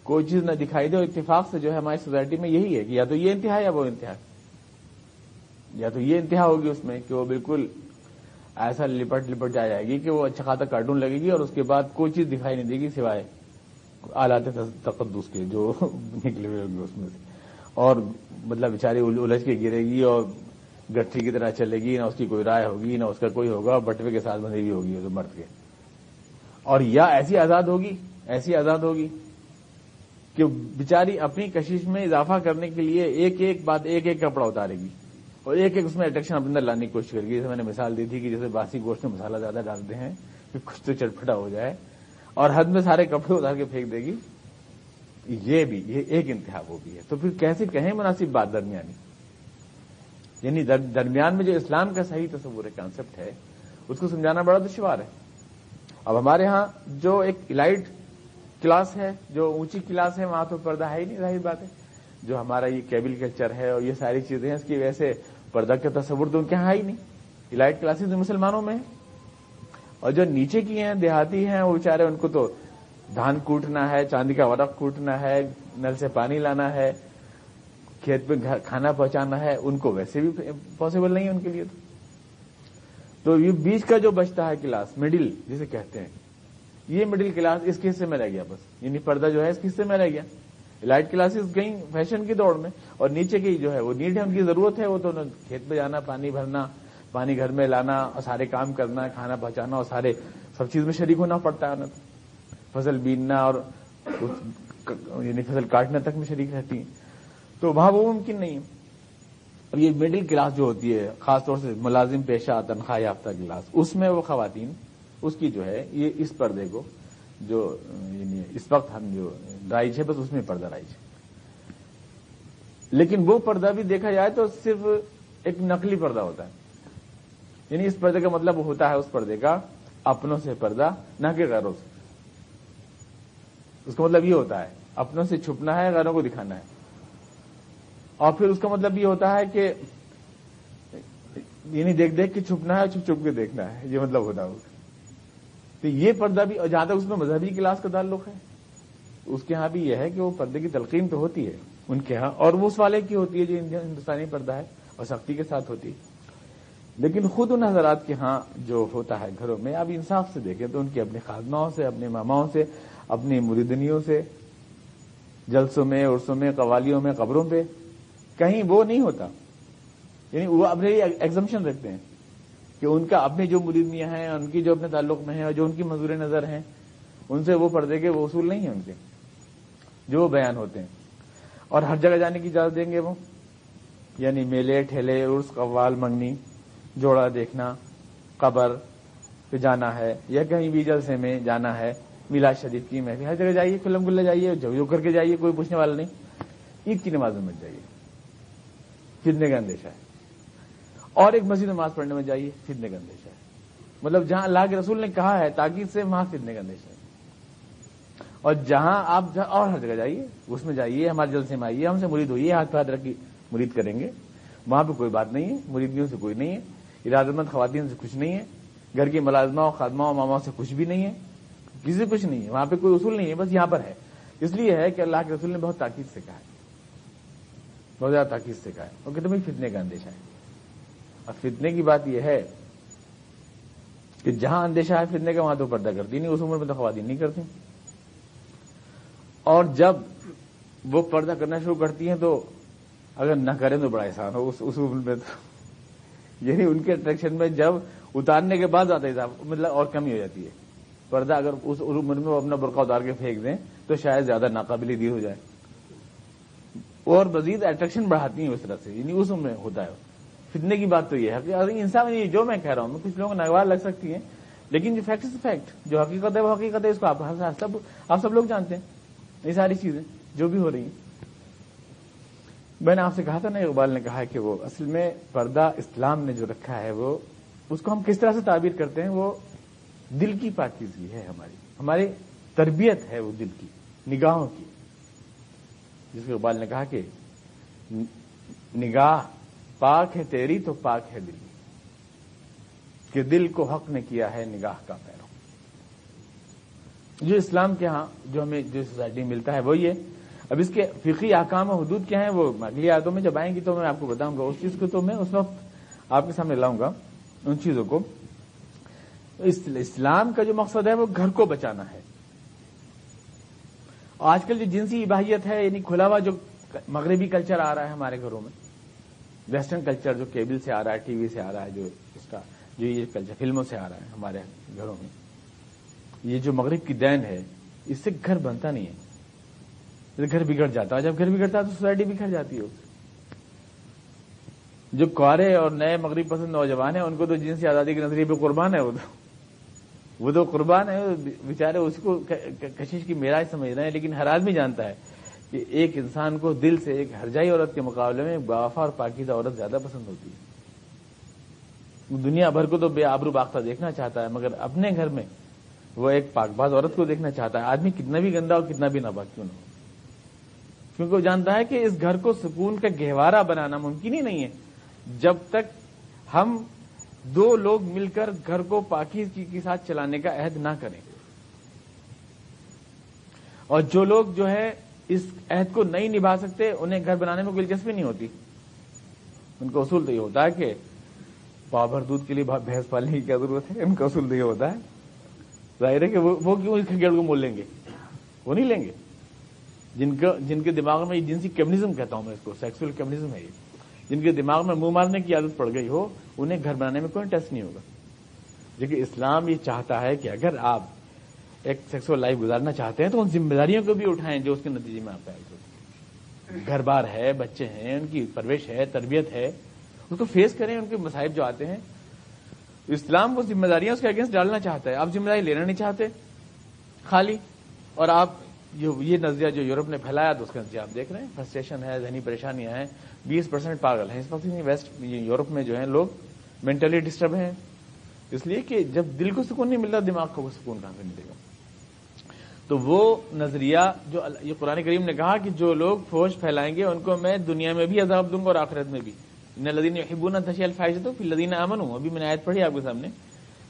کوئی چیز نہ دکھائی دے. اور اتفاق سے جو ہے ہماری سوسائٹی میں یہی ہے کہ یا تو یہ انتہا یا وہ انتہا، یا تو یہ انتہا ہوگی اس میں کہ وہ بالکل ایسا لپٹ جائے گی کہ وہ اچھا خاصا کارٹون لگے گی اور اس کے بعد کوئی چیز دکھائی نہیں دے گی سوائے آلات تقدس کے جو نکلے ہوئے ہوں گے اس میں سے. اور مطلب بیچاری الجھ کے گرے گی اور گٹھی کی طرح چلے گی، نہ اس کی کوئی رائے ہوگی نہ اس کا کوئی ہوگا، بٹوے کے ساتھ بندھی ہوئی ہوگی مرد کے. اور یا ایسی آزاد ہوگی کہ بیچاری اپنی کشش میں اضافہ کرنے کے لیے ایک بات ایک کپڑا اتارے گی اور ایک اس میں اٹریکشن اپنے اندر لانے کی کوشش کرے گی. جیسے میں نے مثال دی تھی کہ جیسے باسی گوشت میں مسالہ زیادہ ڈالتے ہیں کہ کچھ تو چٹپٹا ہو جائے، اور حد میں سارے کپڑے اتار کے پھینک دے گی. یہ ایک انتہا وہ بھی ہے. تو پھر کیسے کہیں مناسب بات درمیانی، یعنی درمیان میں جو اسلام کا صحیح تصور کانسیپٹ ہے اس کو سمجھانا بڑا دشوار ہے. اب ہمارے ہاں جو ایک الائٹ کلاس ہے، جو اونچی کلاس ہے، وہاں تو پردہ ہے ہی نہیں، ظاہر بات ہے. جو ہمارا یہ کیبل کلچر ہے اور یہ ساری چیزیں ہیں اس کی وجہ سے پردہ کا تصور تو ان کے یہاں ہی نہیں. الائٹ کلاسز مسلمانوں میں، اور جو نیچے کی ہیں دیہاتی ہیں وہ بیچارے ان کو تو دھان کوٹنا ہے، چاندی کا ورق کوٹنا ہے، نل سے پانی لانا ہے، کھیت پہ کھانا پہنچانا ہے، ان کو ویسے بھی پاسبل نہیں ہے ان کے لیے. تو یہ بیچ کا جو بچتا ہے کلاس، مڈل جسے کہتے ہیں، یہ مڈل کلاس اس کے حصے میں رہ گیا بس. یعنی پردہ جو ہے اس کے حصے میں رہ گیا. لائٹ کلاسز گئیں فیشن کی دوڑ میں، اور نیچے کی جو ہے وہ نیڈ ہے، ان کی ضرورت ہے، وہ تو کھیت پہ جانا، پانی بھرنا، پانی گھر میں لانا، اور سارے کام کرنا، کھانا پہنچانا، اور سب چیز میں شریک ہونا پڑتا ہے. فصل بیننا اور یعنی فصل کاٹنے تک میں شریک رہتی ہیں. تو وہاں وہ ممکن نہیں ہے. اب یہ مڈل کلاس جو ہوتی ہے، خاص طور سے ملازم پیشہ تنخواہ یافتہ کلاس، اس میں وہ خواتین اس کی جو ہے یہ اس پردے کو جو یعنی اس وقت ہم جو رائج ہے بس اس میں پردہ رائج ہے. لیکن وہ پردہ بھی دیکھا جائے تو صرف ایک نقلی پردہ ہوتا ہے. یعنی اس پردے کا مطلب ہوتا ہے اس پردے کا اپنوں سے پردہ، نہ کہ غیروں سے. اس کا مطلب یہ ہوتا ہے اپنوں سے چھپنا ہے، غیروں کو دکھانا ہے. اور پھر اس کا مطلب یہ ہوتا ہے کہ یعنی دیکھ کے چھپنا ہے، چھپ کے دیکھنا ہے، یہ مطلب ہوتا ہے. تو یہ پردہ بھی، اور جہاں تک اس میں مذہبی کلاس کا تعلق ہے اس کے ہاں بھی یہ ہے کہ وہ پردے کی تلقین تو ہوتی ہے ان کے ہاں، اور وہ اس والے کی ہوتی ہے جو ہندوستانی پردہ ہے اور سختی کے ساتھ ہوتی ہے. لیکن خود ان حضرات کے ہاں جو ہوتا ہے گھروں میں، اب انصاف سے دیکھیں تو ان کی اپنی خادماؤں سے، اپنے ماماؤں سے، اپنی مریدنیوں سے جلسوں میں، عرسوں میں، قوالیوں میں، قبروں پہ، کہیں وہ نہیں ہوتا. یعنی وہ اپنے لیے ایگزمپشن رکھتے ہیں کہ ان کا اپنے جو مرید میاں ہیں، ان کی جو اپنے تعلق میں ہیں اور جو ان کی منظور نظر ہیں، ان سے وہ پردے کے وہ اصول نہیں ہیں ان کے جو بیان ہوتے ہیں. اور ہر جگہ جانے کی اجازت دیں گے وہ، یعنی میلے ٹھیلے، عرس، قوال، منگنی، جوڑا دیکھنا، قبر پہ جانا ہے یا کہیں بھی جلسے میں جانا ہے، میلاد شریف کی محفل، ہر جگہ جائیے، کھلم کھلا جائیے، جو کر کے جائیے، کوئی پوچھنے والا نہیں. عید کی نماز میں مت جائیے، فتنے کا اندیشہ ہے. اور ایک مسجد نماز پڑھنے میں جائیے، فتنے کا اندیشہ ہے. مطلب جہاں اللہ کے رسول نے کہا ہے تاکید سے، وہاں فتنے کا اندیشہ ہے. اور جہاں آپ اور ہر جگہ جائیے، اس میں جائیے، ہمارے جلسے میں آئیے، ہم سے مرید ہوئیے، ہاتھ پہ ہاتھ رکھ کے مرید کریں گے. وہاں پہ کوئی بات نہیں ہے، مریدگیوں سے کوئی نہیں ہے، ارادت مند خواتین سے کچھ نہیں ہے، گھر کی ملازمہ خادمہ و ماما سے کچھ بھی نہیں ہے، کسی سے کچھ نہیں ہے. وہاں پہ کوئی اصول نہیں ہے، بس یہاں پر ہے. اس لیے ہے کہ اللہ کے رسول نے بہت تاکید سے کہا ہے، بہت زیادہ تاکید سے کہا ہے. اور کہتے ہیں فتنے کا اندیشہ ہے. اور فتنے کی بات یہ ہے کہ جہاں اندیشہ ہے فتنے کا، وہاں تو پردہ کرتی نہیں. اس عمر میں تو خواتین نہیں کرتی. اور جب وہ پردہ کرنا شروع کرتی ہیں تو اگر نہ کریں تو بڑا احسان ہو اس عمر میں. تو یعنی ان کے اٹریکشن میں جب اتارنے کے بعد زیادہ حساب مطلب اور کمی ہو جاتی ہے. پردہ اگر اس عمر میں وہ اپنا برقع اتار کے پھینک دیں تو شاید زیادہ ناقابل دید ہو جائے، اور مزید اٹریکشن بڑھاتی ہیں اس طرح سے. یعنی اس عمر میں ہوتا ہے. فتنے کی بات تو یہ ہے کہ انسان جو میں کہہ رہا ہوں، کچھ لوگوں کو ناگوار لگ سکتی ہیں، لیکن جو فیکٹ ہے فیکٹ، جو حقیقت ہے وہ حقیقت ہے. اس کو آپ سب لوگ جانتے ہیں. یہ ساری چیزیں جو بھی ہو رہی ہیں. میں نے آپ سے کہا تھا نا، اقبال نے کہا کہ وہ اصل میں پردہ اسلام نے جو رکھا ہے، وہ اس کو ہم کس طرح سے تعبیر کرتے ہیں، وہ دل کی پاکیزگی ہے، ہماری تربیت ہے، وہ دل کی نگاہوں کی. جس کو اقبال نے کہا کہ نگاہ پاک ہے تیری تو پاک ہے دل، کہ دل کو حق نے کیا ہے نگاہ کا پیرو. جو اسلام کے ہاں جو ہمیں جو سوسائٹی ملتا ہے وہ یہ. اب اس کے فقہی احکام و حدود کیا ہیں وہ اگلی آیتوں میں جب آئیں گی تو میں آپ کو بتاؤں گا. اس چیز کو تو میں اس وقت آپ کے سامنے لاؤں گا ان چیزوں کو. اسلام کا جو مقصد ہے وہ گھر کو بچانا ہے. اور آج کل جو جنسی اباحیت ہے، یعنی کھلا ہوا جو مغربی کلچر آ رہا ہے ہمارے گھروں میں، ویسٹرن کلچر جو کیبل سے آ رہا ہے، ٹی وی سے آ رہا ہے، جو اس کا جو یہ کلچر فلموں سے آ رہا ہے ہمارے گھروں میں، یہ جو مغرب کی دین ہے، اس سے گھر بنتا نہیں ہے. گھر بگڑ جاتا ہے. جب گھر بگڑتا ہے تو سوسائٹی بکھر جاتی ہے. جو کوارے اور نئے مغرب پسند نوجوان ہیں ان کو تو جنسی آزادی کے نظریے پہ قربان ہے. وہ تو قربان ہے، بیچارے اس کو کشش کی معراج سمجھ رہے ہیں. لیکن ہر آدمی جانتا ہے کہ ایک انسان کو دل سے ایک ہرجائی عورت کے مقابلے میں باوفا اور پاکیزہ عورت زیادہ پسند ہوتی ہے. دنیا بھر کو تو بے آبرو باختہ دیکھنا چاہتا ہے، مگر اپنے گھر میں وہ ایک پاک باز عورت کو دیکھنا چاہتا ہے. آدمی کتنا بھی گندا ہو، کتنا بھی ناپاک کیوں نہ ہو، کیونکہ وہ جانتا ہے کہ اس گھر کو سکون کا گہوارہ بنانا ممکن ہی نہیں ہے جب تک ہم دو لوگ مل کر گھر کو پاکیزگی کے ساتھ چلانے کا عہد نہ کریں. اور جو لوگ جو ہے اس عہد کو نہیں نبھا سکتے، انہیں گھر بنانے میں کوئی دلچسپی نہیں ہوتی. ان کا اصول تو یہ ہوتا ہے کہ پاؤ بھر دودھ کے لیے بھینس پالنے کی کیا ضرورت ہے. ان کا اصول تو یہ ہوتا ہے. ظاہر ہے کہ وہ کیوں اس کرکٹ کو مول لیں گے، وہ نہیں لیں گے. جن کے دماغ میں جنسی کمیونزم کہتا ہوں میں اس کو، سیکسول کمیونزم ہے یہ، جن کے دماغ میں منہ مارنے کی عادت پڑ گئی ہو، انہیں گھر بنانے میں کوئی انٹرسٹ نہیں ہوگا. لیکن اسلام یہ چاہتا ہے کہ اگر آپ ایک سیکسول لائف گزارنا چاہتے ہیں تو ان ذمہ داریوں کو بھی اٹھائیں جو اس کے نتیجے میں آپ کا گھر بار ہے، بچے ہیں، ان کی پرورش ہے، تربیت ہے، اس کو فیس کریں. ان کے مصائب جو آتے ہیں، اسلام وہ ذمہ داریاں اس کے اگینسٹ ڈالنا چاہتا ہے. آپ ذمہ داری لینا نہیں چاہتے خالی. اور آپ یہ نظریہ جو یورپ نے پھیلایا تو اس کا نتیجہ آپ دیکھ رہے ہیں. فرسٹریشن ہے، ذہنی پریشانیاں ہیں. 20% پاگل ہیں اس وقت ویسٹ یورپ میں جو ہیں لوگ مینٹلی ڈسٹرب ہیں، اس لیے کہ جب دل کو سکون نہیں ملتا، دماغ کو سکون کہاں سے ملے گا. تو وہ نظریہ جو یہ قرآن کریم نے کہا کہ جو لوگ فحش پھیلائیں گے ان کو میں دنیا میں بھی عذاب دوں گا اور آخرت میں بھی. ان الذین یحبون ان تشیع الفاحشۃ فی الذین آمنوا، ابھی میں نے آیت پڑھی آپ کے سامنے.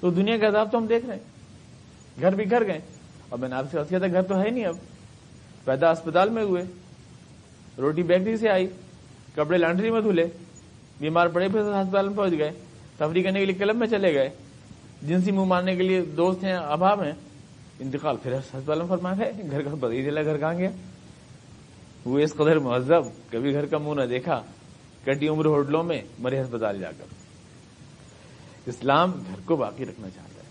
تو دنیا کا عذاب تو ہم دیکھ رہے ہیں. گھر بھی گھر گئے. اور میں نے آپ سے عرض کیا تھا گھر تو ہے نہیں. اب پیدا اسپتال میں ہوئے، روٹی بیکری سے آئی، کپڑے لانڈری میں دھلے، بیمار پڑے پھر ہسپتال میں پہنچ گئے، تفریح کرنے کے لیے کلب میں چلے گئے، جنسی منہ مارنے کے لیے دوست ہیں، احباب ہیں، انتقال پھر ہسپتال میں فرما گئے. گھر کا پتہ ہی چلا گھر کہاں گیا. وہ اس قدر مہذب، کبھی گھر کا منہ نہ دیکھا، کٹی عمر ہوٹلوں میں، مرے ہسپتال جا کر۔ اسلام گھر کو باقی رکھنا چاہتا ہے،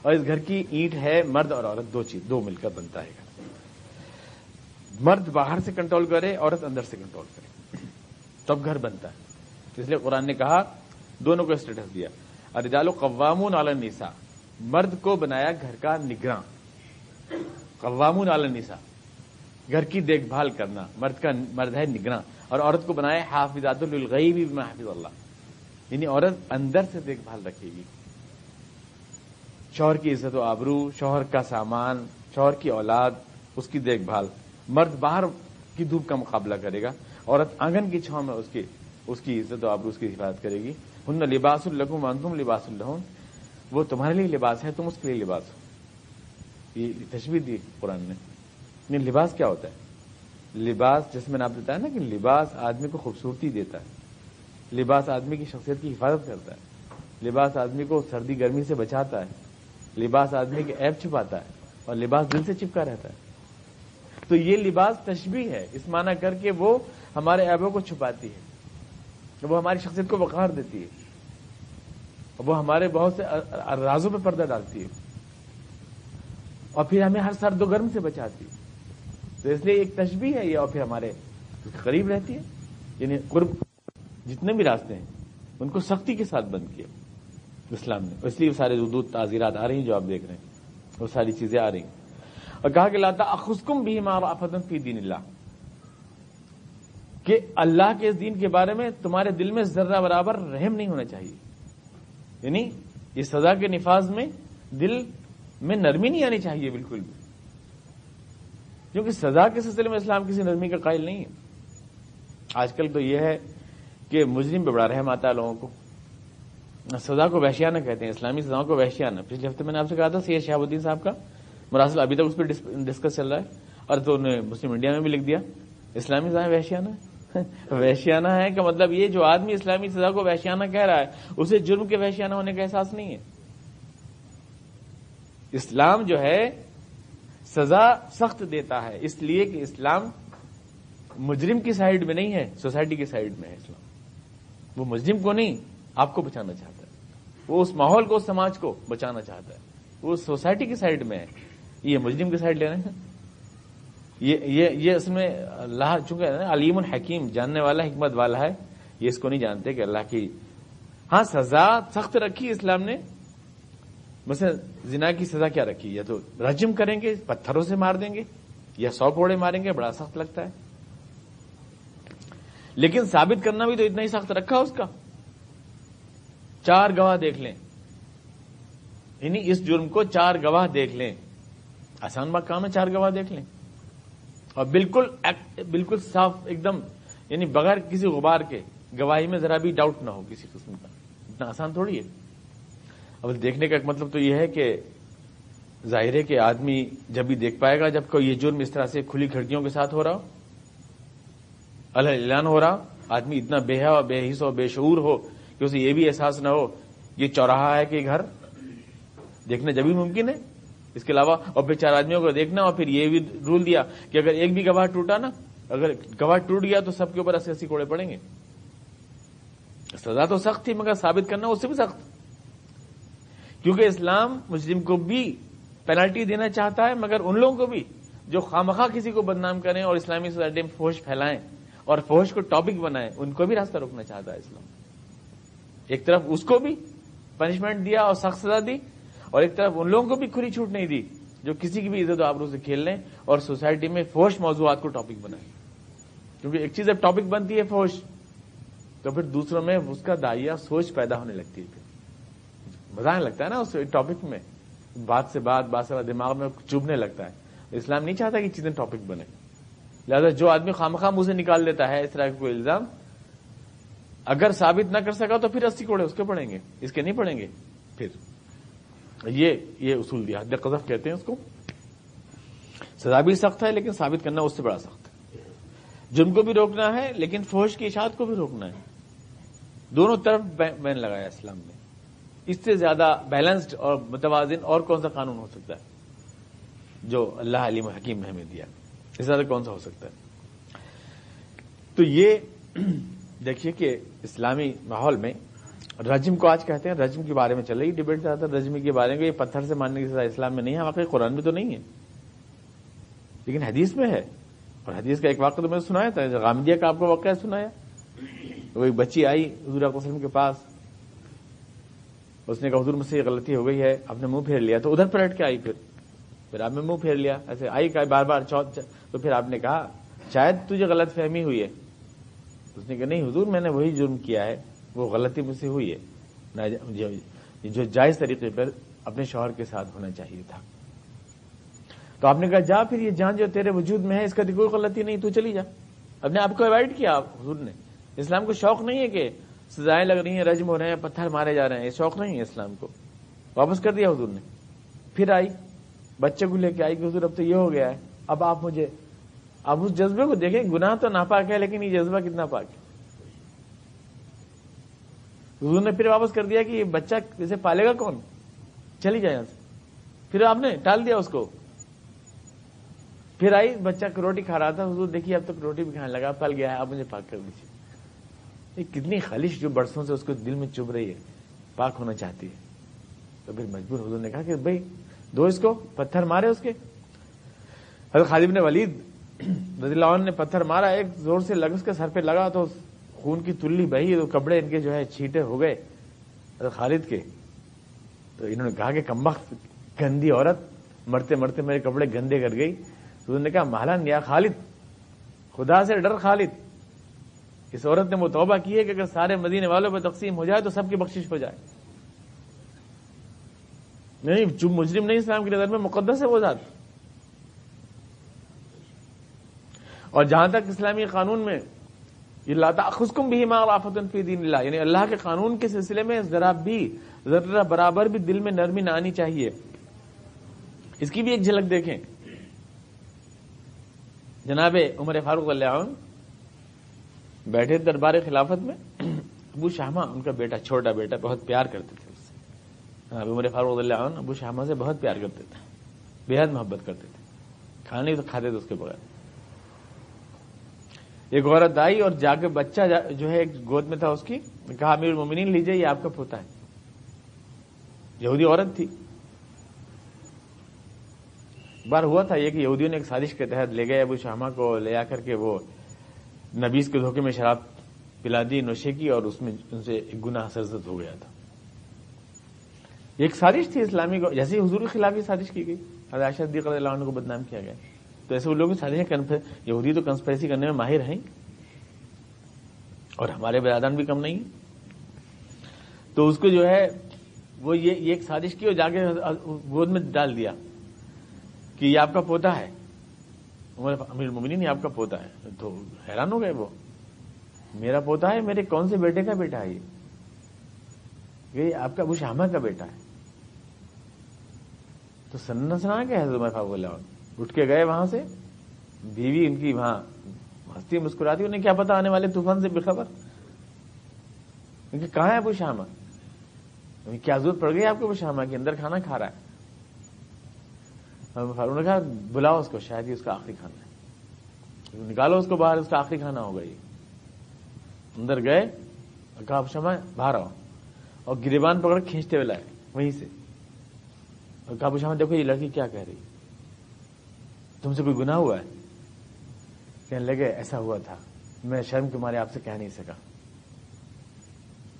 اور اس گھر کی اینٹ ہے مرد اور عورت، دو مل کر بنتا ہے گھر۔ مرد باہر سے کنٹرول کرے، عورت اندر سے کنٹرول کرے، تب گھر بنتا ہے۔ اس لیے قرآن نے کہا، دونوں کو اسٹیٹس دیا، الرجال قوامون علی النساء، مرد کو بنایا گھر کا نگراں، قوامون علی النساء، گھر کی دیکھ بھال کرنا، مرد ہے نگراں، اور عورت کو بنایا حافظات للغیب بما حفظ اللہ، یعنی عورت اندر سے دیکھ بھال رکھے گی، شوہر کی عزت و آبرو، شوہر کا سامان، شوہر کی اولاد، اس کی دیکھ بھال۔ مرد باہر کی دھوپ کا مقابلہ کرے گا، عورت آنگن کی چھاؤں میں اس کی عزت و آبرو، اس کی حفاظت کرے گی۔ ہن لباس لکم وانتم لباس لہن، وہ تمہارے لیے لباس ہے، تم اس کے لیے لباس ہو۔ یہ تشبیہ دی قرآن نے۔ لباس کیا ہوتا ہے؟ لباس، جیسے میں نے آپ بتایا نا کہ لباس آدمی کو خوبصورتی دیتا ہے، لباس آدمی کی شخصیت کی حفاظت کرتا ہے، لباس آدمی کو سردی گرمی سے بچاتا ہے، لباس آدمی کے عیب چھپاتا ہے، اور لباس دل سے چپکا رہتا ہے۔ تو یہ لباس تشبیہ ہے، اس معنی کر کے وہ ہمارے عیبوں کو چھپاتی ہے، وہ ہماری شخصیت کو وقار دیتی ہے، وہ ہمارے بہت سے رازوں پہ پردہ ڈالتی ہے، اور پھر ہمیں ہر سرد و گرم سے بچاتی ہے۔ تو اس لیے ایک تشبیہ ہے یہ، اور پھر ہمارے قریب رہتی ہے، یعنی قرب۔ جتنے بھی راستے ہیں ان کو سختی کے ساتھ بند کیا اسلام نے، اس لیے وہ سارے حدود تعزیرات آ رہی ہیں جو آپ دیکھ رہے ہیں، وہ ساری چیزیں آ رہی ہیں۔ اور کہا کہ لا تأخذکم بہما رأفۃ فی دین اللہ، کہ اللہ کے اس دین کے بارے میں تمہارے دل میں ذرہ برابر رحم نہیں ہونا چاہیے، یعنی اس سزا کے نفاذ میں دل میں نرمی نہیں آنی چاہیے بالکل بھی، کیونکہ سزا کے سلسلے میں اسلام کسی نرمی کا قائل نہیں ہے۔ آج کل تو یہ ہے کہ مجرم پہ بڑا رحم آتا ہے لوگوں کو، سزا کو وحشیانہ کہتے ہیں، اسلامی سزاؤں کو وحشیانہ۔ پچھلے ہفتے میں نے آپ سے کہا تھا سید شہاب الدین صاحب کا مراسل ابھی تک اس پہ ڈسکس چل رہا ہے، اور تو انہوں نے مسلم انڈیا میں بھی لکھ دیا اسلامی سزائیں وحشیانہ ہے۔ وحشیانہ ہے کا مطلب یہ، جو آدمی اسلامی سزا کو وحشیانہ کہہ رہا ہے اسے جرم کے وحشیانہ ہونے کا احساس نہیں ہے۔ اسلام جو ہے سزا سخت دیتا ہے، اس لیے کہ اسلام مجرم کی سائیڈ میں نہیں ہے، سوسائٹی کی سائیڈ میں ہے اسلام۔ وہ مجرم کو نہیں، آپ کو بچانا چاہتا ہے، وہ اس ماحول کو، اس سماج کو بچانا چاہتا ہے، وہ سوسائٹی کی سائیڈ میں ہے، یہ مجرم کی سائیڈ لے رہے ہیں۔ یہ اس میں اللہ چونکہ علیم الحکیم، جاننے والا، حکمت والا ہے، یہ اس کو نہیں جانتے کہ اللہ کی ہاں سزا سخت رکھی اسلام نے۔ مثلا زنا کی سزا کیا رکھی؟ یا تو رجم کریں گے، پتھروں سے مار دیں گے، یا 100 کوڑے ماریں گے، بڑا سخت لگتا ہے، لیکن ثابت کرنا بھی تو اتنا ہی سخت رکھا اس کا۔ 4 گواہ دیکھ لیں، یعنی اس جرم کو 4 گواہ دیکھ لیں، آسان بات کام ہے، 4 گواہ دیکھ لیں، اور بالکل صاف ایک دم، یعنی بغیر کسی غبار کے گواہی میں ذرا بھی ڈاؤٹ نہ ہو کسی قسم کا، اتنا آسان تھوڑی ہے۔ اب دیکھنے کا ایک مطلب تو یہ ہے کہ ظاہر ہے کہ آدمی جب بھی دیکھ پائے گا جب کوئی یہ جرم اس طرح سے کھلی کھڑکیوں کے ساتھ ہو رہا ہو، اعلان ہو رہا، آدمی اتنا بے حیا، بے حس اور بے شعور ہو کہ اسے یہ بھی احساس نہ ہو یہ چوراہا ہے کہ گھر، دیکھنا جب بھی ممکن ہے۔ اس کے علاوہ اور پھر 4 آدمیوں کو دیکھنا، اور پھر یہ بھی رول دیا کہ اگر ایک بھی گواہ ٹوٹا نا، اگر گواہ ٹوٹ گیا تو سب کے اوپر 80 کوڑے پڑیں گے۔ سزا تو سخت تھی، مگر ثابت کرنا اس سے بھی سخت، کیونکہ اسلام مجرم کو بھی پینلٹی دینا چاہتا ہے، مگر ان لوگوں کو بھی جو خوامخواہ کسی کو بدنام کریں اور اسلامی سوسائٹی میں فحش پھیلائیں اور فحش کو ٹاپک بنائیں، ان کو بھی راستہ روکنا چاہتا ہے اسلام۔ ایک طرف اس کو بھی پنشمنٹ دیا اور سخت سزا دی، اور ایک طرف ان لوگوں کو بھی کھلی چھوٹ نہیں دی جو کسی کی بھی عزت و آبرو سے کھیل لیں اور سوسائٹی میں فحش موضوعات کو ٹاپک بنائیں، کیونکہ ایک چیز اب ٹاپک بنتی ہے فحش، تو پھر دوسروں میں اس کا داعیہ سوچ پیدا ہونے لگتی ہے، پھر مزہ آنے لگتا ہے نا اس ٹاپک میں، بات سے دماغ میں چبھنے لگتا ہے۔ اسلام نہیں چاہتا کہ چیزیں ٹاپک بنے، لہذا جو آدمی خوامخواہ منہ سے نکال دیتا ہے اس طرح کا کوئی الزام، اگر ثابت نہ کر سکا تو پھر 80 کوڑے اس کے پڑیں گے، اس کے نہیں پڑیں گے۔ پھر یہ اصول دیا، حد قذف کہتے ہیں اس کو۔ سزا بھی سخت ہے لیکن ثابت کرنا اس سے بڑا سخت ہے۔ جرم کو بھی روکنا ہے لیکن فحش کی اشاعت کو بھی روکنا ہے، دونوں طرف بین لگایا اسلام نے۔ اس سے زیادہ بیلنسڈ اور متوازن اور کون سا قانون ہو سکتا ہے جو اللہ علیم حکیم نے ہمیں دیا؟ اس سے زیادہ کون سا ہو سکتا ہے؟ تو یہ دیکھیے کہ اسلامی ماحول میں رجم کو آج کہتے ہیں، رجم کے بارے میں چل رہی ڈیبیٹ زیادہ تر رجم کے بارے میں. یہ پتھر سے مارنے کی سزا اسلام میں نہیں ہے، واقعی قرآن میں تو نہیں ہے، لیکن حدیث میں ہے. اور حدیث کا ایک واقعہ تو میں نے سنایا تھا، غامدیہ کا آپ کو واقعہ سنایا. وہ ایک بچی آئی حضور صلی اللہ علیہ وسلم کے پاس، اس نے کہا حضور مجھ سے یہ غلطی ہو گئی ہے، آپ نے منہ پھیر لیا. تو ادھر پلٹ کے آئی، پھر آپ نے منہ پھیر لیا، ایسے آئی کہ بار بار تو پھر آپ نے کہا شاید تجھے غلط فہمی ہوئی ہے. اس نے کہا نہیں حضور میں نے وہی جرم کیا ہے، وہ غلطی مجھ سے ہوئی ہے، جو جائز طریقے پر اپنے شوہر کے ساتھ ہونا چاہیے تھا. تو آپ نے کہا جا پھر، یہ جان جو تیرے وجود میں ہے اس کا کوئی غلطی نہیں، تو چلی جا. اپنے آپ کو اوائڈ کیا حضور نے. اسلام کو شوق نہیں ہے کہ سزائیں لگ رہی ہیں، رجم ہو رہے ہیں، پتھر مارے جا رہے ہیں، یہ شوق نہیں ہے اسلام کو. واپس کر دیا حضور نے. پھر آئی بچے کو لے کے آئی کہ حضور اب تو یہ ہو گیا ہے، اب آپ مجھے، اب اس جذبے کو دیکھیں، گناہ تو ناپاک ہے لیکن یہ جذبہ کتنا پاک ہے. حضور نے پھر واپس کر دیا کہ یہ بچہ اسے پالے گا کون، چلی جائے یہاں سے. پھر آپ نے ٹال دیا اس کو. پھر آئی بچہ روٹی کھا رہا تھا، حضور دیکھیے اب تک روٹی بھی کھانے لگا، پل گیا ہے، آپ مجھے پاک کر دیجیے. یہ کتنی خالص جو برسوں سے اس کو دل میں چبھ رہی ہے، پاک ہونا چاہتی ہے. تو پھر مجبور حضور نے کہا کہ بھائی دو اس کو، پتھر مارے اس کے. حضرت خالد بن ولید رضی اللہ عنہ نے پتھر مارا، ایک زور سے لگ اس کے سر پہ لگا تو خون کی تلی بہی، تو کپڑے ان کے جو ہے چھینٹے ہو گئے حضرت خالد کے. تو انہوں نے کہا کہ کمبخت گندی عورت، مرتے مرتے میرے کپڑے گندے کر گئی. تو انہوں نے کہا مہلن یا خالد، خدا سے ڈر خالد. اس عورت نے وہ توبہ کی ہے کہ اگر سارے مدینے والوں پہ تقسیم ہو جائے تو سب کی بخشش ہو جائے. نہیں چپ مجرم نہیں، اسلام کی نظر میں مقدس ہے وہ ذات. اور جہاں تک اسلامی قانون میں لا تأخذکم بہما رأفۃ فی دین اللہ، یعنی اللہ کے قانون کے سلسلے میں ذرا بھی ذرہ برابر بھی دل میں نرمی نہ آنی چاہیے. اس کی بھی ایک جھلک دیکھیں. جناب عمر فاروق رضی اللہ عنہ بیٹھے دربار خلافت میں، ابو شامہ ان کا بیٹا، چھوٹا بیٹا، بہت پیار کرتے تھے اس سے. جناب عمر فاروق رضی اللہ عنہ ابو شامہ سے بہت پیار کرتے تھے، بے حد محبت کرتے تھے، کھانے تو کھاتے تھے اس کے بغیر. ایک عورت آئی اور جا کے بچہ جو ہے ایک گود میں تھا اس کی، کہا امیر المومنین لیجیے یہ آپ کا پوتا ہے. یہودی عورت تھی. بار ہوا تھا یہ کہ یہودیوں نے ایک سازش کے تحت لے گئے ابو شامہ کو، لے آ کر کے وہ نبیز کے دھوکے میں شراب پلا دی، نوشے کی، اور اس میں ان سے ایک گناہ سرزد ہو گیا تھا. ایک سازش تھی اسلامی کو، جیسے حضور کے خلاف یہ سازش کی گئی، حضرت عائشہ صدیقہ رضی اللہ عنہ کو بدنام کیا گیا. تو ایسے وہ لوگ سازشیں، یہودی تو کنسپریسی کرنے میں ماہر ہیں، اور ہمارے برادران بھی کم نہیں. تو اس کو جو ہے وہ یہ ایک سازش کی اور جا کے گود میں ڈال دیا کہ یہ آپ کا پوتا ہے. امیر المومنین یہ آپ کا پوتا ہے. تو حیران ہو گئے وہ، میرا پوتا ہے، میرے کون سے بیٹے کا بیٹا ہے یہ آپ کا ابو شامہ کا بیٹا ہے. تو سنا کہ حضرت عمر فاروق رضی اللہ عنہ اٹھ کے گئے وہاں سے. بیوی ان کی وہاں ہنستی مسکراتی، انہیں کیا پتا آنے والے طوفان سے بےخبر. کہاں ہے ابو شامہ؟ کیا ضرورت پڑ گئی آپ کو ابو شامہ کی؟ اندر کھانا کھا رہا ہے. فاروق نے کہا بلاؤ اس کو، شاید ہی اس کا آخری کھانا ہے، نکالو اس کو باہر، اس کا آخری کھانا ہوگا یہ. اندر گئے اور کہا ابو شامہ باہر آؤ، اور گریبان پکڑ کھینچتے ہوئے لائے وہیں سے. اور کہا ابو شامہ دیکھو یہ لڑکی کیا کہہ رہی، تم سے کوئی گناہ ہوا ہے؟ کہنے لگے ایسا ہوا تھا، میں شرم کے مارے آپ سے کہہ نہیں سکا،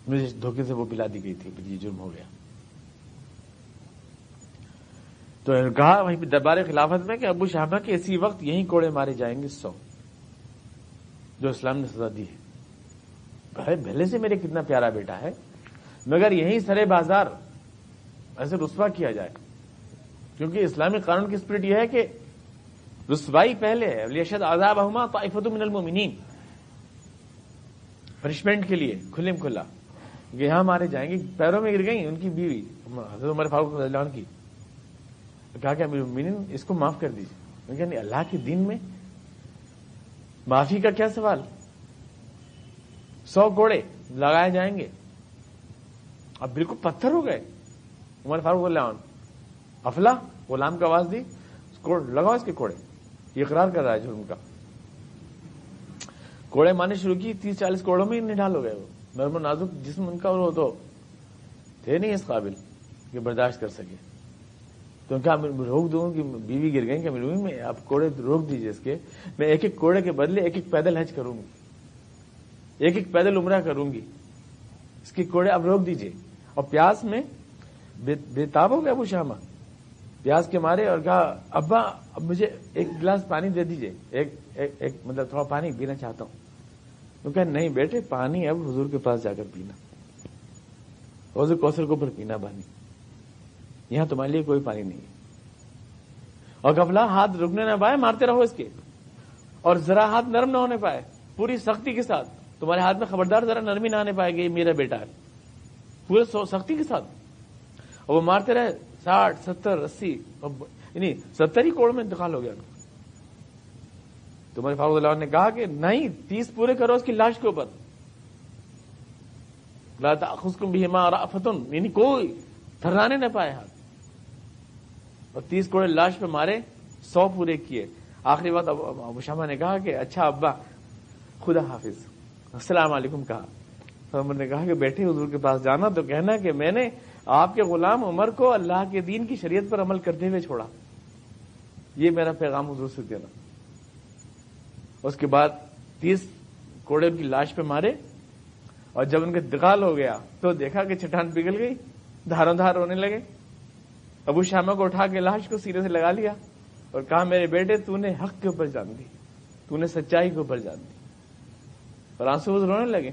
مجھے دھوکے سے وہ پلا دی گئی تھی، یہ جرم ہو گیا. تو کہا وہیں پہ دربار خلافت میں کہ ابو شامہ کے اسی وقت یہیں کوڑے مارے جائیں گے 100، جو اسلام نے سزا دی ہے. بھلے سے میرے کتنا پیارا بیٹا ہے، مگر یہیں سرے بازار ایسے رسوا کیا جائے. کیونکہ اسلامی قانون کی اسپرٹ یہ ہے کہ رسوائی پہلے ہے، لیشہد عذابہما طائفۃ من المؤمنین، پنشمنٹ کے لیے کھلم کھلا کہ یہاں مارے جائیں گے. پیروں میں گر گئی ان کی بیوی حضرت عمر فاروق رضی اللہ عنہ کی. کہا کہ امیر المؤمنین اس کو معاف کر دیجیے. یعنی اللہ کے دین میں معافی کا کیا سوال؟ 100 کوڑے لگائے جائیں گے. اب بالکل پتھر ہو گئے. عمر فاروق رضی اللہ عنہ افلا غلام کا آواز دی، لگاؤ اس کے کوڑے، یہ اقرار کر رہا ہے جرم کا. کوڑے مارنے شروع کی, 30-40 کوڑوں میں نڈال ہو گئے. وہ نرم و نازک جسم ان کا, اور وہ تو تھے نہیں اس قابل کہ برداشت کر سکے. تو ان کا روک دوں کہ بیوی گر گئی کہ میں آپ کوڑے روک دیجئے اس کے, میں ایک ایک کوڑے کے بدلے ایک ایک پیدل حج کروں گی, ایک ایک پیدل عمرہ کروں گی, اس کے کوڑے اب روک دیجئے. اور پیاس میں بےتاب ہو گیا ابو شامہ پیاس کے مارے, اور کہا ابا اب مجھے ایک گلاس پانی دے دیجئے, ایک مطلب تھوڑا پانی پینا چاہتا ہوں. تو کہا نہیں بیٹے, پانی اب حضور کے پاس جا کر پینا, حوض کوثر کے اوپر پینا پانی, یہاں تمہارے لیے کوئی پانی نہیں ہے. اور غفلہ ہاتھ رکنے نہ پائے, مارتے رہو اس کے, اور ذرا ہاتھ نرم نہ ہونے پائے, پوری سختی کے ساتھ تمہارے ہاتھ میں خبردار ذرا نرمی نہ آنے پائے گی, یہ میرا بیٹا ہے, پورے سختی کے ساتھ. اور وہ مارتے رہے 60, 70, 80, یعنی 70 ہی کوڑ میں انتقال ہو گیا. تمہارے فاروق اللہ نے کہا کہ نہیں 30 پورے کرو اس کی لاش کے اوپر, لا تأخذکم بہما رأفۃ, یعنی کوئی تھرانے نہ پائے ہاتھ. اور 30 کوڑے لاش پہ مارے, 100 پورے کیے. آخری بات ابو شامہ نے کہا کہ اچھا ابا خدا حافظ, السلام علیکم کہا. عمر نے کہا کہ بیٹھے حضور کے پاس جانا تو کہنا کہ میں نے آپ کے غلام عمر کو اللہ کے دین کی شریعت پر عمل کرتے ہوئے چھوڑا, یہ میرا پیغام حضور سے دینا. اس کے بعد 30 کوڑے ان کی لاش پہ مارے, اور جب ان کا انتقال ہو گیا تو دیکھا کہ چٹان پگھل گئی, دھاروں دھار ہونے لگے. ابو شامہ کو اٹھا کے لاش کو سینے سے لگا لیا اور کہا میرے بیٹے تو نے حق کے اوپر جان دی, تو نے سچائی کے اوپر جان دی, اور آنسو رونے لگے.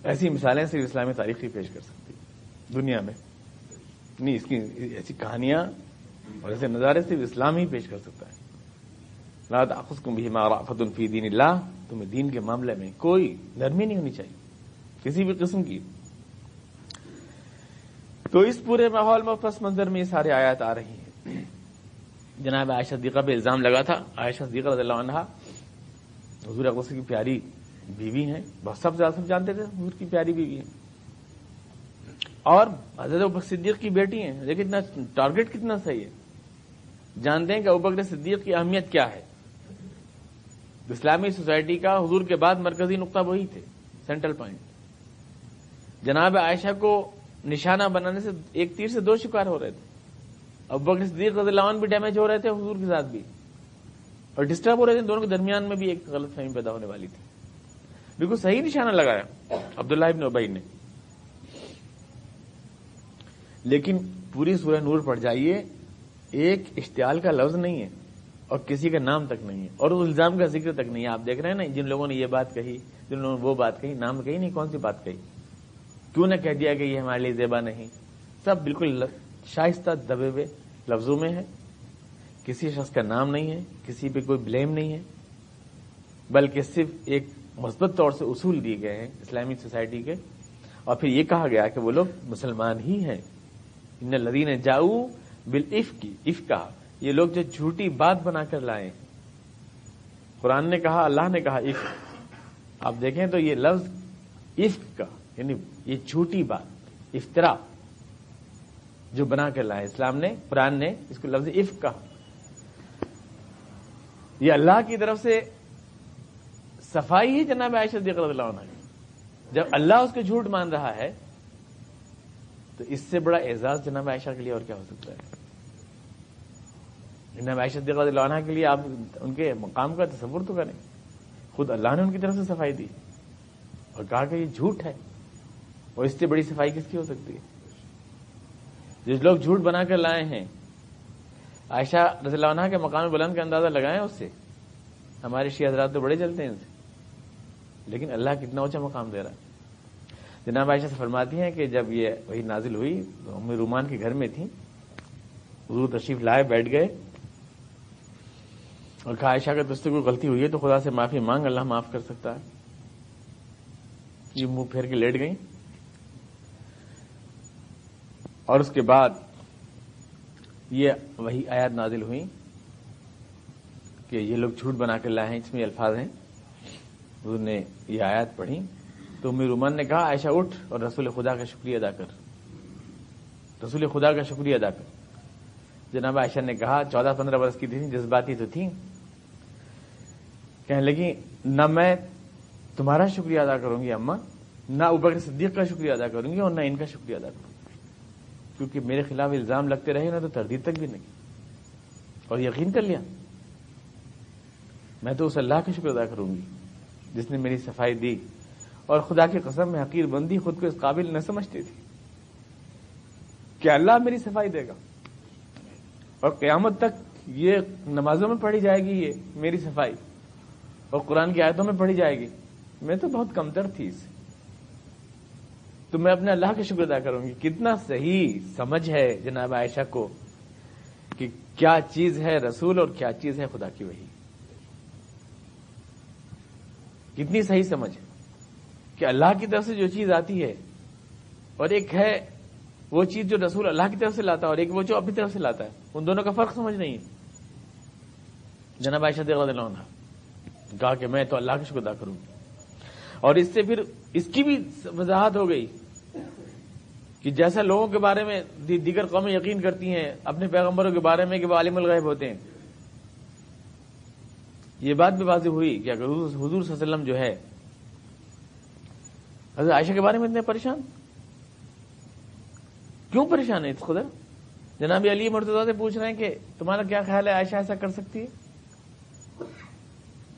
ایسی مثالیں صرف اسلامی تاریخ ہی پیش کر سکتی دنیا میں, نہیں اس کی ایسی کہانیاں اور ایسے نظارے صرف اسلام ہی پیش کر سکتا ہے. لا تأخذکم بہما رأفۃ فی دین اللہ, تمہیں دین کے معاملے میں کوئی نرمی نہیں ہونی چاہیے کسی بھی قسم کی. تو اس پورے ماحول میں پس منظر میں یہ سارے آیات آ رہی ہیں. جناب عائشہ صدیقہ پہ الزام لگا تھا. عائشہ صدیقہ رضی اللہ عنہا حضور اقدس کی پیاری بیوی ہیں, بہت سب جانتے تھے حضور کی پیاری بیوی ہیں, اور حضرت ابوبکر صدیق کی بیٹی ہیں. لیکن ٹارگٹ کتنا صحیح ہے, جانتے ہیں کہ ابوبکر صدیق کی اہمیت کیا ہے. اسلامی سوسائٹی کا حضور کے بعد مرکزی نقطہ وہی تھے, سینٹرل پوائنٹ. جناب عائشہ کو نشانہ بنانے سے ایک تیر سے 2 شکار ہو رہے تھے. ابوبکر صدیق رضی اللہ عنہ بھی ڈیمیج ہو رہے تھے, حضور کے ساتھ بھی, اور ڈسٹرب ہو رہے تھے. دونوں کے درمیان میں بھی ایک غلط فہمی پیدا ہونے والی تھی. بالکل صحیح نشانہ لگایا عبداللہ ابن ابی نے. لیکن پوری سورہ نور پڑھ جائیے, ایک اشتعال کا لفظ نہیں ہے, اور کسی کا نام تک نہیں ہے, اور اس الزام کا ذکر تک نہیں ہے. آپ دیکھ رہے ہیں نا, جن لوگوں نے یہ بات کہی, جن لوگوں نے وہ بات کہی, نام کہی نہیں, کون سی بات کہی, کیوں نہ کہہ دیا کہ یہ ہمارے لیے زیبا نہیں. سب بالکل شائستہ دبے ہوئے لفظوں میں ہے. کسی شخص کا نام نہیں ہے, کسی پہ کوئی بلیم نہیں ہے, بلکہ صرف ایک مثبت طور سے اصول دیے گئے ہیں اسلامی سوسائٹی کے. اور پھر یہ کہا گیا کہ وہ لوگ مسلمان ہی ہیں. ان الذین جاؤوا بالافک, افکا, یہ لوگ جو جھوٹی بات بنا کر لائے. قرآن نے کہا, اللہ نے کہا افک. آپ دیکھیں تو یہ لفظ افک کا یعنی یہ جھوٹی بات, افترا جو بنا کر لائے. اسلام نے, قرآن نے اس کو لفظ افک کہا. یہ اللہ کی طرف سے صفائی ہی جناب عائشہ صدیقہ رضی اللہ عنہا کی. جب اللہ اس کو جھوٹ مان رہا ہے تو اس سے بڑا اعزاز جناب عائشہ کے لیے اور کیا ہو سکتا ہے. جناب عائشہ صدیقہ رضی اللہ عنہا کے لیے آپ ان کے مقام کا تصور تو کریں. خود اللہ نے ان کی طرف سے صفائی دی اور کہا کہ یہ جھوٹ ہے, اور اس سے بڑی صفائی کس کی ہو سکتی ہے. جس لوگ جھوٹ بنا کر لائے ہیں, عائشہ رضی اللہ عنہا کے مقام بلند کا اندازہ لگائیں اس سے. ہمارے شیعہ حضرات تو بڑے چلتے ہیں ان سے, لیکن اللہ کتنا اونچا مقام دے رہا ہے. جناب عائشہ سے فرماتی ہیں کہ جب یہ وہی نازل ہوئی تو ام رومان کے گھر میں تھیں. حضور تشریف لائے, بیٹھ گئے اور کہا عائشہ کہ تجھ سے کوئی غلطی ہوئی ہے تو خدا سے معافی مانگ, اللہ معاف کر سکتا ہے. یہ منہ پھیر کے لیٹ گئیں, اور اس کے بعد یہ وہی آیات نازل ہوئی کہ یہ لوگ جھوٹ بنا کر لائے ہیں. اس میں یہ الفاظ ہیں, حضور نے یہ آیات پڑھی تو ام رومان نے کہا عائشہ اٹھ اور رسول خدا کا شکریہ ادا کر, رسول خدا کا شکریہ ادا کر. جناب عائشہ نے کہا 14-15 برس کی تھی, جذباتی تو تھیں, کہنے لگی نہ میں تمہارا شکریہ ادا کروں گی اماں، نہ ابوبکر صدیق کا شکریہ ادا کروں گی اور نہ ان کا شکریہ ادا کروں گی، کیونکہ میرے خلاف الزام لگتے رہے نا تو تردید تک بھی نہیں، اور یقین کر لیا میں تو اس اللہ کا شکر ادا کروں گی جس نے میری صفائی دی، اور خدا کی قسم میں حقیر بندی خود کو اس قابل نہ سمجھتی تھی کہ اللہ میری صفائی دے گا، اور قیامت تک یہ نمازوں میں پڑھی جائے گی، یہ میری صفائی، اور قرآن کی آیتوں میں پڑھی جائے گی۔ میں تو بہت کمتر تھی اس سے، تو میں اپنے اللہ کا شکر ادا کروں گی۔ کتنا صحیح سمجھ ہے جناب عائشہ کو کہ کیا چیز ہے رسول اور کیا چیز ہے خدا کی وحی، کتنی صحیح سمجھ ہے کہ اللہ کی طرف سے جو چیز آتی ہے، اور ایک ہے وہ چیز جو رسول اللہ کی طرف سے لاتا ہے، اور ایک وہ جو اپنی طرف سے لاتا ہے، ان دونوں کا فرق سمجھ نہیں ہے۔ جناب عائشہ رضی اللہ عنہا کہا کہ میں تو اللہ کا شکر ادا کروں گی، اور اس سے پھر اس کی بھی وضاحت ہو گئی کہ جیسا لوگوں کے بارے میں دیگر قومیں یقین کرتی ہیں اپنے پیغمبروں کے بارے میں کہ وہ عالم الغیب ہوتے ہیں، یہ بات بھی واضح ہوئی کہ اگر حضور صلی اللہ علیہ وسلم جو ہے حضرت عائشہ کے بارے میں اتنے پریشان کیوں پریشان ہے خدا؟ جناب علی مرتضیٰ سے پوچھ رہے ہیں کہ تمہارا کیا خیال ہے عائشہ ایسا کر سکتی ہے؟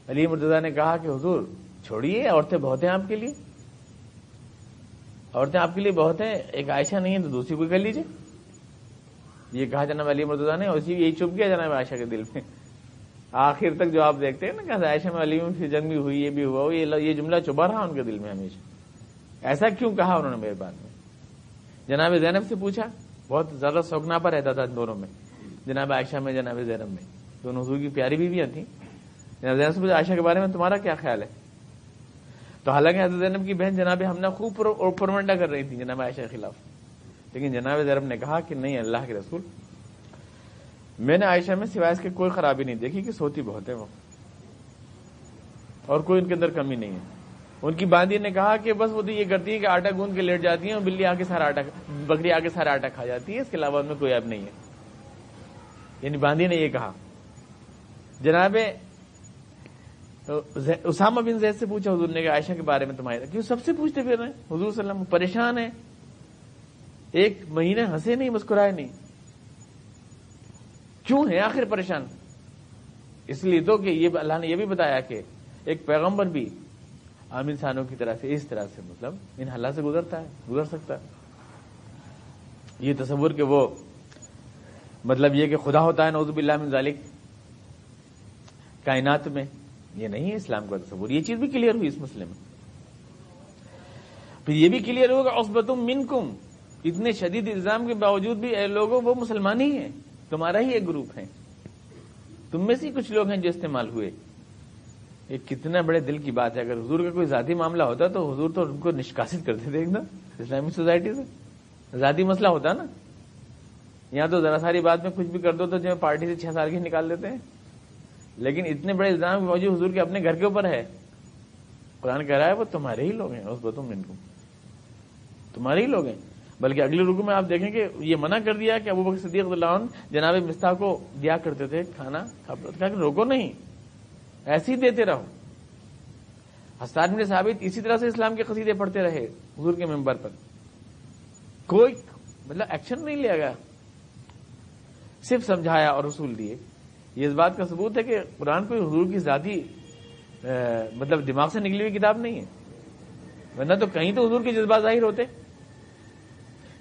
علی مرتضیٰ نے کہا کہ حضور چھوڑیے، عورتیں بہت ہیں آپ کے لیے، عورتیں آپ کے لیے بہت ہیں، ایک عائشہ نہیں ہے تو دوسری کوئی کر لیجیے۔ یہ کہا جناب علی مرتضیٰ نے، اور اسی یہی چپ گیا جناب عائشہ کے دل میں۔ آخر تک جو آپ دیکھتے ہیں نا کہ عائشہ میں علی میں پھر جنگ بھی ہوئی، یہ بھی ہوا، یہ جملہ چبھا رہا ان کے دل میں ہمیشہ، ایسا کیوں کہا انہوں نے میرے بارے میں؟ جناب زینب سے پوچھا، بہت زیادہ شوقناپا رہتا تھا ان دونوں میں، جناب عائشہ میں جناب زینب میں، دونوں حضور کی پیاری بیویاں تھیں۔ جناب زینب سے پوچھا عائشہ کے بارے میں تمہارا کیا خیال ہے؟ تو حالانکہ حضرت زینب کی بہن جناب حمنہ خوب پروپگنڈا کر رہی تھی جناب عائشہ کے خلاف، لیکن جناب زینب نے کہا کہ نہیں اللہ کے رسول، میں نے عائشہ میں سوائے اس کے کوئی خرابی نہیں دیکھی کہ سوتی بہت ہے وہ، اور کوئی ان کے اندر کمی نہیں ہے۔ ان کی باندی نے کہا کہ بس وہ تو یہ کرتی ہے کہ آٹا گوندھ کے لیٹ جاتی ہیں اور بلی آ کے سارا آٹا، بکری آ کے سارا آٹا کھا جاتی ہے، اس کے علاوہ ان میں کوئی عیب نہیں ہے، یعنی باندی نے یہ کہا۔ جناب اسامہ بن زید سے پوچھا حضور نے کہ عائشہ کے بارے میں تمہارا کیوں؟ سب سے پوچھتے پھر رہے ہیں حضور صلی اللہ علیہ وسلم، پریشان ہیں، ایک مہینے ہنسے نہیں، مسکرائے نہیں، کیوں ہیں آخر پریشان؟ اس لیے تو کہ یہ اللہ نے یہ بھی بتایا کہ ایک پیغمبر بھی عام انسانوں کی طرح سے اس طرح سے مطلب ان حالات سے گزر سکتا ہے۔ یہ تصور کہ وہ مطلب یہ کہ خدا ہوتا ہے نعوذ باللہ من ذالک کائنات میں، یہ نہیں ہے اسلام کا تصور۔ یہ چیز بھی کلیئر ہوئی اس مسئلے میں۔ پھر یہ بھی کلیئر ہوگا عصبۃ منکم، اتنے شدید الزام کے باوجود بھی اے لوگوں وہ مسلمان ہی ہیں، تمہارا ہی ایک گروپ ہے، تم میں سے کچھ لوگ ہیں جو استعمال ہوئے۔ یہ کتنا بڑے دل کی بات ہے۔ اگر حضور کا کوئی ذاتی معاملہ ہوتا تو حضور تو ان کو نشکاست کرتے تھے ایک دم اسلامی سوسائٹی سے، ذاتی مسئلہ ہوتا نا، یہاں تو ذرا ساری بات میں کچھ بھی کر دو تو جو پارٹی سے 6 سال کی نکال دیتے ہیں، لیکن اتنے بڑے الزام کے باوجود حضور کے اپنے گھر کے اوپر ہے۔ قرآن کہہ رہا ہے وہ تمہارے ہی لوگ ہیں، عصبۃ منکم، تمہارے ہی لوگ ہیں۔ بلکہ اگلے رکوع میں آپ دیکھیں کہ یہ منع کر دیا کہ ابوبکر صدیق رضی اللہ عنہ جناب مستح کو دیا کرتے تھے کھانا، کہا کہ روکو نہیں، ایسے ہی دیتے رہو۔ حسان بن ثابت اسی طرح سے اسلام کے قصیدے پڑھتے رہے حضور کے منبر پر، کوئی مطلب ایکشن نہیں لیا گیا، صرف سمجھایا اور اصول دیے۔ یہ اس بات کا ثبوت ہے کہ قرآن کوئی حضور کی ذاتی مطلب دماغ سے نکلی ہوئی کتاب نہیں ہے، ورنہ تو کہیں تو حضور کے جذبات ظاہر ہوتے،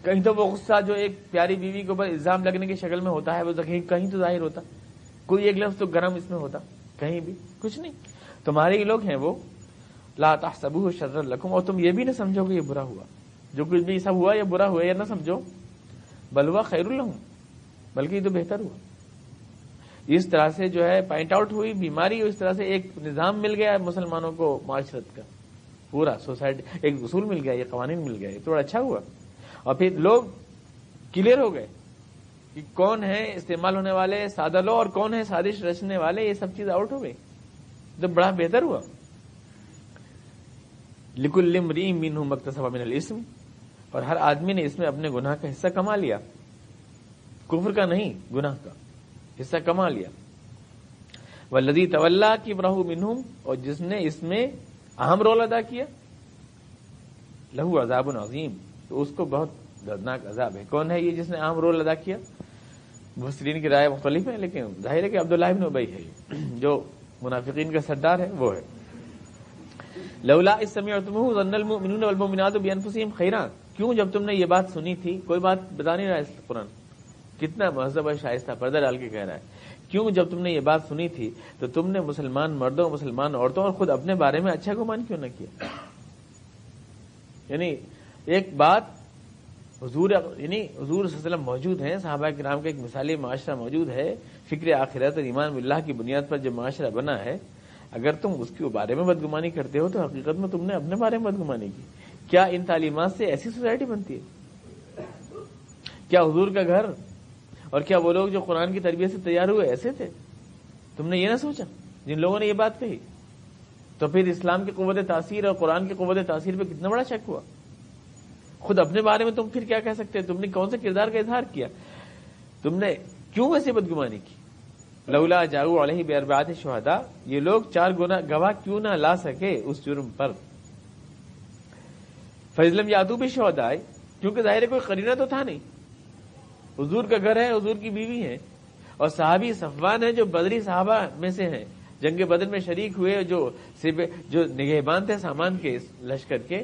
کہیں تو وہ غصہ جو ایک پیاری بیوی کے اوپر الزام لگنے کی شکل میں ہوتا ہے وہ کہیں تو ظاہر ہوتا، کوئی ایک لفظ تو گرم اس میں ہوتا، کہیں بھی کچھ نہیں۔ تمہارے ہی لوگ ہیں وہ، لا تحسبوه شرا لکم، اور تم یہ بھی نہ سمجھو کہ یہ برا ہوا، جو کچھ بھی سب ہوا یا برا ہوا یا نہ سمجھو، بل ہوا خیر لہم، بلکہ یہ تو بہتر ہوا۔ اس طرح سے جو ہے پوائنٹ آؤٹ ہوئی بیماری، اس طرح سے ایک نظام مل گیا مسلمانوں کو معاشرت کا، پورا سوسائٹی ایک اصول مل گیا، یہ قوانین مل گیا، یہ تو اچھا ہوا۔ اور پھر لوگ کلیئر ہو گئے کہ کون ہے استعمال ہونے والے سادہ لو اور کون ہے سازش رچنے والے، یہ سب چیز آؤٹ ہو گئی، تو بڑا بہتر ہوا۔ لِكُلِّ امْرِئٍ مِّنْهُمْ مَا اكْتَسَبَ مِنَ الْإِثْمِ، اور ہر آدمی نے اس میں اپنے گناہ کا حصہ کما لیا، کفر کا نہیں، گناہ کا حصہ کما لیا۔ والذی تولا کبرہ منہم، اور جس نے اس میں اہم رول ادا کیا، لہو عذاب عظیم، تو اس کو بہت دردناک عذاب ہے۔ کون ہے یہ جس نے اہم رول ادا کیا؟ مفسرین کی رائے مختلف ہے، لیکن ظاہر ہے کہ عبداللہ بن ابی ہے، جو منافقین کا سردار ہے وہ ہے۔ لولا اذ سمعتموہ ظن المؤمنون والمؤمنات بانفسہم خیرا، کیوں جب تم نے یہ بات سنی تھی، کوئی بات بتا نہیں رہا اس قرآن، کتنا مہذب اور شائستہ پردہ ڈال کے کہہ رہا ہے، کیوں جب تم نے یہ بات سنی تھی تو تم نے مسلمان مردوں، مسلمان عورتوں اور خود اپنے بارے میں اچھا گمان کیوں نہ کیا؟ یعنی ایک بات حضور صلی اللہ علیہ وسلم موجود ہیں، صحابہ کرام کا ایک مثالی معاشرہ موجود ہے، فکر آخرت اور ایمان باللہ کی بنیاد پر جو معاشرہ بنا ہے، اگر تم اس کے بارے میں بدگمانی کرتے ہو تو حقیقت میں تم نے اپنے بارے میں بدگمانی کی۔ کیا ان تعلیمات سے ایسی سوسائٹی بنتی ہے؟ کیا حضور کا گھر اور کیا وہ لوگ جو قرآن کی تربیت سے تیار ہوئے ایسے تھے؟ تم نے یہ نہ سوچا جن لوگوں نے یہ بات کہی؟ تو پھر اسلام کی قوت تاثیر اور قرآن کی قوت تاثیر پہ کتنا بڑا شک ہوا۔ خود اپنے بارے میں تم پھر کیا کہہ سکتے ہیں؟ تم نے کون سے کردار کا اظہار کیا؟ تم نے کیوں ایسے بدگمانی کی؟ لولا جاؤ علیہ باربعۃ شہداء، یہ لوگ 4 گواہ کیوں نہ لا سکے اس جرم پر؟ فضلم یاتوا بالشہداء، کیونکہ ظاہر ہے کوئی قرینہ تو تھا نہیں، حضور کا گھر ہے، حضور کی بیوی ہے، اور صحابی صفوان ہے جو بدری صحابہ میں سے ہیں، جنگ بدر میں شریک ہوئے، جو نگہبان تھے سامان کے لشکر کے،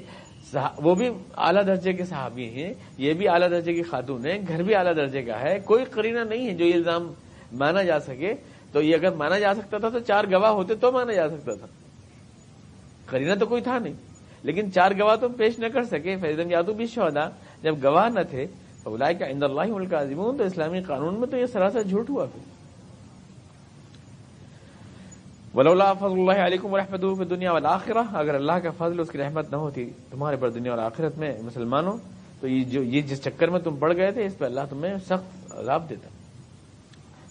وہ بھی اعلیٰ درجے کے صحابی ہیں، یہ بھی اعلیٰ درجے کی خاتون ہیں، گھر بھی اعلیٰ درجے کا ہے، کوئی قرینہ نہیں ہے جو یہ الزام مانا جا سکے۔ تو یہ اگر مانا جا سکتا تھا تو 4 گواہ ہوتے تو مانا جا سکتا تھا، قرینہ تو کوئی تھا نہیں، لیکن 4 گواہ تم پیش نہ کر سکے۔ فإذا یاتوا بالشہداء، جب گواہ نہ تھے، فاولئک عند اللہ هم الکاذبون، تو اسلامی قانون میں تو یہ سراسر جھوٹ ہوا۔ پھر ولولا فضل اللہ علیکم ورحمتہ فی الدنیا والآخرہ، اگر اللہ کا فضل اس کی رحمت نہ ہوتی تمہارے پر دنیا اور آخرت میں مسلمانوں، تو یہ جس چکر میں تم پڑ گئے تھے اس پہ اللہ تمہیں سخت عذاب دیتا۔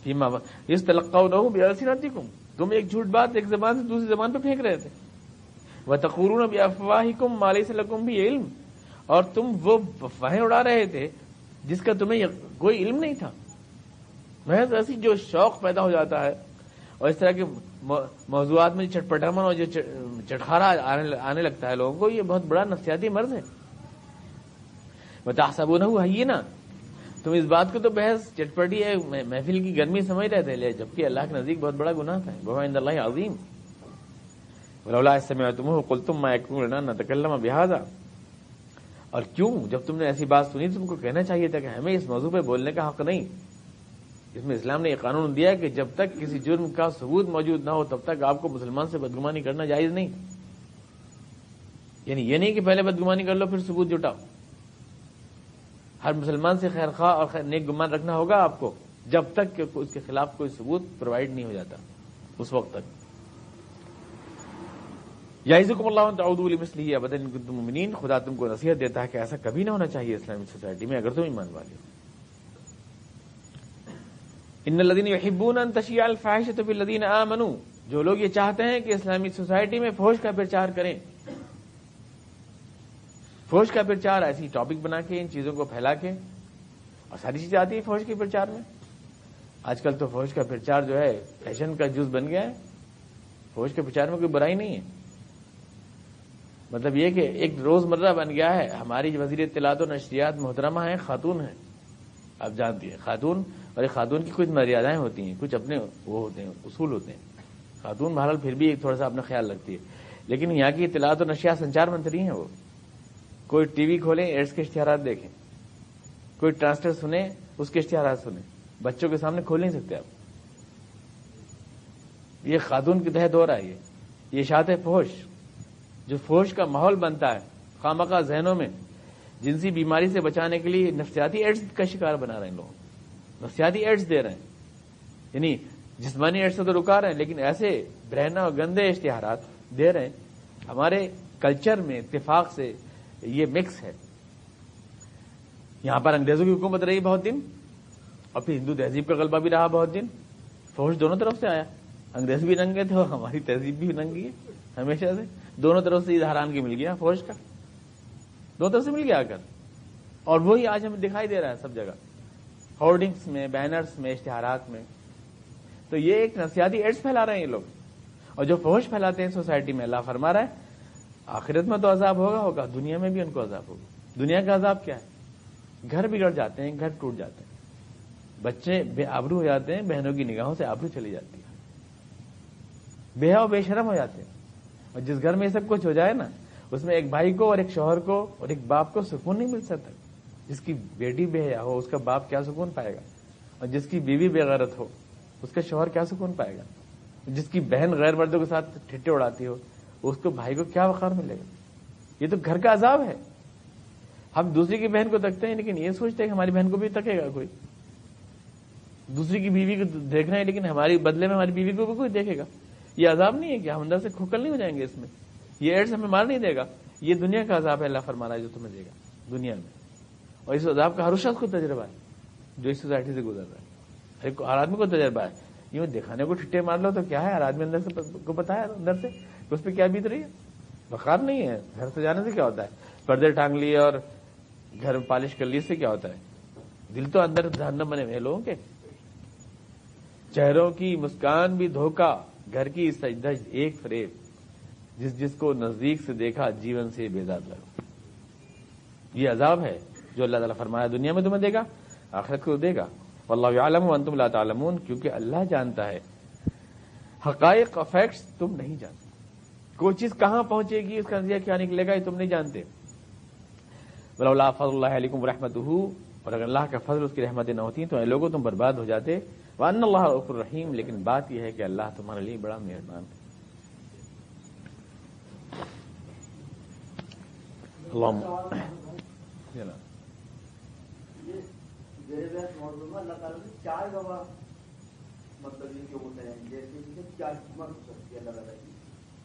فیما یستلقونہ بألسنتکم، تم ایک جھوٹ بات ایک زبان سے دوسری زبان پہ پھینک رہے تھے، وتقولون بافواہکم ما لیس لکم بہ علم، اور تم وہ افواہیں اڑا رہے تھے جس کا تمہیں کوئی علم نہیں تھا۔ محض ایسی جو شوق پیدا ہو جاتا ہے اور اس طرح کے موضوعات میں چٹپٹامن اور جو چٹخارا آنے لگتا ہے لوگوں کو، یہ بہت بڑا نفسیاتی مرض ہے۔ وتحسبونہ ہینا، تم اس بات کو تو بحث چٹپٹی ہے، محفل کی گرمی سمجھ رہے تھے، جبکہ اللہ کے نزدیک بہت بڑا گناہ تھا، وہو عند اللہ عظیم۔ ولولا اذ سمعتموہ قلتم ما یکون لنا ان نتکلم بہذا، اور کیوں جب تم نے ایسی بات سنی تم کو کہنا چاہیے تھا کہ ہمیں اس موضوع پہ بولنے کا حق نہیں۔ اس میں اسلام نے یہ قانون دیا کہ جب تک کسی جرم کا ثبوت موجود نہ ہو تب تک آپ کو مسلمان سے بدگمانی کرنا جائز نہیں۔ یعنی یہ نہیں کہ پہلے بدگمانی کر لو پھر ثبوت جٹاؤ۔ ہر مسلمان سے خیر خواہ اور نیک گمان رکھنا ہوگا آپ کو جب تک کہ اس کے خلاف کوئی ثبوت پرووائڈ نہیں ہو جاتا، اس وقت تک۔ یعظکم اللہ ان تعودوا لمثلہ ابدا ان کنتم مؤمنین، خدا تم کو نصیحت دیتا ہے کہ ایسا کبھی نہ ہونا چاہیے اسلامی سوسائٹی میں اگر تم ایمان والے ہو۔ ان الذین یحبون ان تشیع الفاحشۃ فی الذین آمنوا، جو لوگ یہ چاہتے ہیں کہ اسلامی سوسائٹی میں فحش کا پرچار کریں، فحش کا پرچار ایسی ٹاپک بنا کے ان چیزوں کو پھیلا کے، اور ساری چیزیں آتی ہیں فحش کے پرچار میں۔ آج کل تو فحش کا پرچار جو ہے فیشن کا جز بن گیا ہے، فحش کے پرچار میں کوئی برائی نہیں ہے، مطلب یہ کہ ایک روزمرہ بن گیا ہے۔ ہماری وزیر اطلاعات و نشریات محترمہ ہیں، خاتون ہیں، آپ جانتی ہیں خاتون، اور ایک خاتون کی کچھ مریادائیں ہوتی ہیں، کچھ اپنے وہ ہوتے ہیں، اصول ہوتے ہیں۔ خاتون بہرحال پھر بھی ایک تھوڑا سا اپنا خیال رکھتی ہے، لیکن یہاں کی اطلاعات و نشریات سنچار منتری ہیں وہ۔ کوئی ٹی وی کھولیں ایڈس کے اشتہارات دیکھیں، کوئی ٹرانسلیٹر سنیں اس کے اشتہارات سنیں، بچوں کے سامنے کھول نہیں سکتے آپ۔ یہ خاتون کے تحت ہو رہا ہے، یہ اشاعت فحش، جو فحش کا ماحول بنتا ہے خامخواہ ذہنوں میں، جنسی بیماری سے بچانے کے لیے نفسیاتی ایڈس کا شکار بنا رہے ہیں لوگ، نفسیاتی ایڈس دے رہے ہیں، یعنی جسمانی ایڈس سے تو رکا رہے ہیں لیکن ایسے برہنہ اور گندے اشتہارات دے رہے ہیں۔ ہمارے کلچر میں اتفاق سے یہ مکس ہے۔ یہاں پر انگریزوں کی حکومت رہی بہت دن، اور پھر ہندو تہذیب کا غلبہ بھی رہا بہت دن، فحش دونوں طرف سے آیا، انگریز بھی ننگے تھے اور ہماری تہذیب بھی ننگی ہے ہمیشہ سے، دونوں طرف سے اظہاران کی مل گیا، فحش کا دونوں طرف سے مل گیا آ کر، اور وہی آج ہمیں دکھائی دے رہا ہے سب جگہ، ہورڈنگس میں، بینرز میں، اشتہارات میں۔ تو یہ ایک نفسیاتی ایڈس پھیلا رہے ہیں یہ لوگ، اور جو فحش پھیلاتے ہیں سوسائٹی میں، اللہ فرما رہا ہے آخرت میں تو عذاب ہوگا، دنیا میں بھی ان کو عذاب ہوگا۔ دنیا کا عذاب کیا ہے؟ گھر بگڑ جاتے ہیں، گھر ٹوٹ جاتے ہیں، بچے بے آبرو ہو جاتے ہیں، بہنوں کی نگاہوں سے آبرو چلی جاتی ہے، بے حیا و بے شرم ہو جاتے ہیں۔ اور جس گھر میں یہ سب کچھ ہو جائے نا، اس میں ایک بھائی کو اور ایک شوہر کو اور ایک باپ کو سکون نہیں مل سکتا۔ جس کی بیٹی بے حیا ہو اس کا باپ کیا سکون پائے گا، اور جس کی بیوی بے غیرت ہو اس کا شوہر کیا سکون پائے گا، جس کی بہن غیر مردوں کے ساتھ ٹھٹے اڑاتی ہو اس کو بھائی کو کیا وقار ملے گا؟ یہ تو گھر کا عذاب ہے۔ ہم دوسری کی بہن کو تکتے ہیں لیکن یہ سوچتے ہیں کہ ہماری بہن کو بھی تکے گا کوئی، دوسری کی بیوی کو دیکھ رہے ہیں لیکن ہماری بدلے میں ہماری بیوی کو بھی کوئی دیکھے گا۔ یہ عذاب نہیں ہے کہ ہم اندر سے کھوکھل نہیں ہو جائیں گے اس میں؟ یہ ایڈس ہمیں مار نہیں دے گا، یہ دنیا کا عذاب ہے اللہ فرما رہا ہے جو تمہیں دے گا دنیا میں۔ اور اس عذاب کا ہر شخص کو تجربہ ہے جو اس سوسائٹی سے گزر رہا ہے، ہر آدمی کو تجربہ ہے۔ یوں دکھانے کو ٹھٹے مار لو تو کیا ہے، ہر آدمی اندر سے کو پتا ہے اندر سے کہ اس پہ کیا بیت رہی ہے، بخار نہیں ہے۔ گھر سے جانے سے کیا ہوتا ہے، پردے ٹانگ لیے اور گھر میں پالش کر لی سے کیا ہوتا ہے؟ دل تو اندر جہنم بنے ہوئے لوگوں کے۔ چہروں کی مسکان بھی دھوکہ، گھر کی سجدہ ایک فریب، جس کو نزدیک سے دیکھا جیون سے بیزار لگا۔ یہ عذاب ہے جو اللہ تعالیٰ فرمایا دنیا میں تمہیں دے گا، آخرت کو دے گا۔ واللہ یعلم وانتم لا تعلمون، کیونکہ اللہ جانتا ہے حقائق، فیکٹس تم نہیں جانتے۔ کوئی چیز کہاں پہنچے گی، اس کا نتیجہ کیا نکلے گا، یہ تم نہیں جانتے۔ ولولا فضل اللہ علیکم ورحمتہ، اور اگر اللہ کا فضل اس کی رحمتیں نہ ہوتی تو اے لوگوں تم برباد ہو جاتے۔ وان اللہ غفور رحیم، لیکن بات یہ ہے کہ اللہ تمہارے لیے بڑا مہربان ہے۔ اللہم اللہ تعالیٰ نے 4 گواہ مطلب یہ ہوتے ہیں، جیسے 4 حکمت ہو سکتی ہے اللہ تعالیٰ کی،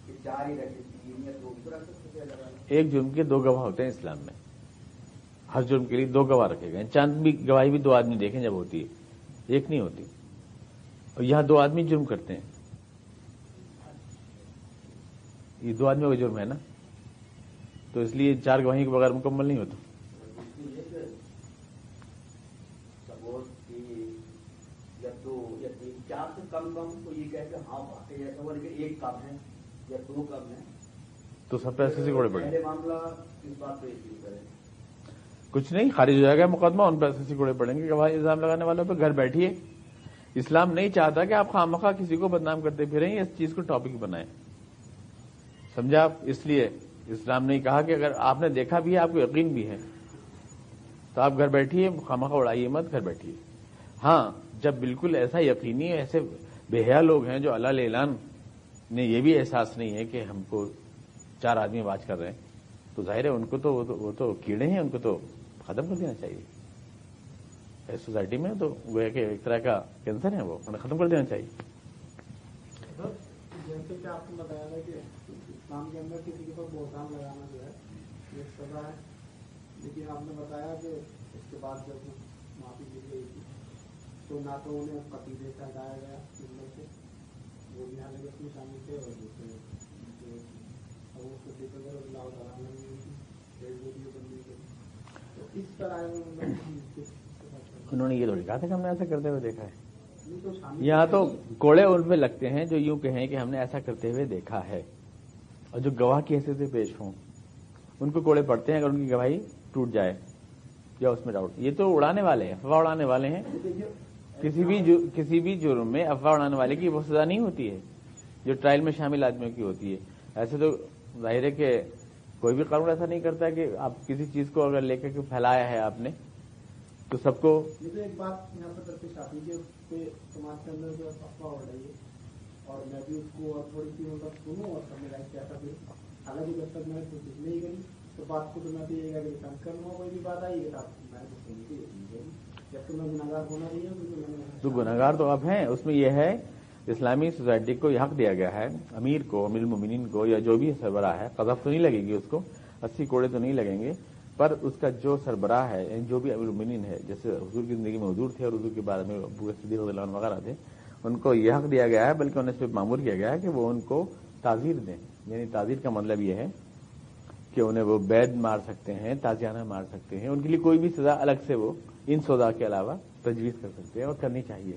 کہ 4 ہی رکھے 3 یا 2 رکھ سکتے ہیں اللہ تعالیٰ۔ ایک جرم کے 2 گواہ ہوتے ہیں اسلام میں، ہر جرم کے لیے 2 گواہ رکھے گئے۔ چاند بھی گواہی بھی 2 آدمی دیکھیں جب ہوتی ہے، ایک نہیں ہوتی، اور یہاں 2 آدمی جرم کرتے ہیں، یہ 2 آدمیوں کا جرم ہے نا، تو اس لیے 4 گواہی کے بغیر مکمل نہیں ہوتا۔ ایک کم ہے یا 2 کم ہے تو سب پیسے سے کوڑے پڑے، معاملہ کس بات پہ کریں؟ کچھ نہیں، خارج ہو جائے گا مقدمہ، ان پیسے سے کوڑے پڑیں گے گواہ الزام لگانے والوں پہ۔ گھر بیٹھیے، اسلام نہیں چاہتا کہ آپ خواہ کسی کو بدنام کرتے پھریں، اس چیز کو ٹاپک بنائیں، سمجھا آپ؟ اس لیے اسلام نے کہا کہ اگر آپ نے دیکھا بھی ہے، آپ کو یقین بھی ہے، تو آپ گھر بیٹھیے، خواہ اڑائیے مت، گھر بیٹھیے۔ ہاں، جب بالکل ایسا یقینی ایسے بے حیا لوگ ہیں جو اللہ اعلان نے یہ بھی احساس نہیں ہے کہ ہم کو 4 آدمی واچ کر رہے ہیں، تو ظاہر ہے ان کو تو وہ تو کیڑے ہیں، ان کو تو ختم کر دینا چاہیے۔ اس سوسائٹی میں تو وہ ہے کہ ایک طرح کا کینسر ہے، وہ انہیں ختم کر دینا چاہیے۔ جیسے کہ آپ نے بتایا تھا کہ اسلام کے اندر کسی کے اوپر بہتان لگانا جو ہے یہ سزا ہے، لیکن آپ نے بتایا کہ اس کے بعد جب معافی دی گئی تھی تو نہ تو انہیں قتیلے سے ہٹایا گیا ملت سے، وہ بھی حالانکہ اس میں شامل تھے، اور دوسرے تو اس طرح انہوں نے یہ تھوڑی کہا تھا کہ ہم نے ایسا کرتے ہوئے دیکھا ہے۔ یہاں تو کوڑے ان پہ لگتے ہیں جو یوں کہیں کہ ہم نے ایسا کرتے ہوئے دیکھا ہے، اور جو گواہ کی حیثیت سے پیش ہوں ان کو کوڑے پڑتے ہیں اگر ان کی گواہی ٹوٹ جائے یا اس میں ڈاؤٹ۔ یہ تو اڑانے والے ہیں، افواہ اڑانے والے ہیں۔ کسی بھی جرم میں افواہ اڑانے والے کی وہ سزا نہیں ہوتی ہے جو ٹرائل میں شامل آدمیوں کی ہوتی ہے۔ ایسے تو ظاہر ہے کہ کوئی بھی قانون ایسا نہیں کرتا کہ آپ کسی چیز کو اگر لے کر کے پھیلایا ہے آپ نے تو سب کو۔ یہ تو ایک بات یہاں پر درپیش آتی ہے کہ سماج کے اندر جو افواہ اڑ رہی ہے اور میں بھی اس کو تھوڑی سی مطلب سنوں اور سب میرا کیسا بھی، حالانکہ جب تک میں نے کوشش نہیں کری تو بات کو تو میں تو یہ گا کہ کم کرنا، کوئی بھی بات آئی ہے میں نے سنی تھی، جب تو میں گناہگار ہونا نہیں ہے تو گناہگار تو اب ہیں۔ اس میں یہ ہے اسلامی سوسائٹی کو یہ حق دیا گیا ہے، امیر کو، امیر المومنین کو، یا جو بھی سربراہ ہے، قذف تو نہیں لگے گی اس کو، 80 کوڑے تو نہیں لگیں گے، پر اس کا جو سربراہ ہے، یعنی جو بھی امیر المومنین ہے، جیسے حضور کی زندگی میں حضور تھے اور حضور کے بعد میں ابو صدیق رضی اللہ عنہ وغیرہ تھے، ان کو یہ حق دیا گیا ہے، بلکہ انہیں اس پہ مامور کیا گیا ہے کہ وہ ان کو تعزیر دیں۔ یعنی تعزیر کا مطلب یہ ہے کہ انہیں وہ بیت مار سکتے ہیں، تازیانہ مار سکتے ہیں، ان کے لیے کوئی بھی سزا الگ سے وہ ان سزا کے علاوہ تجویز کر سکتے ہیں اور کرنی چاہیے۔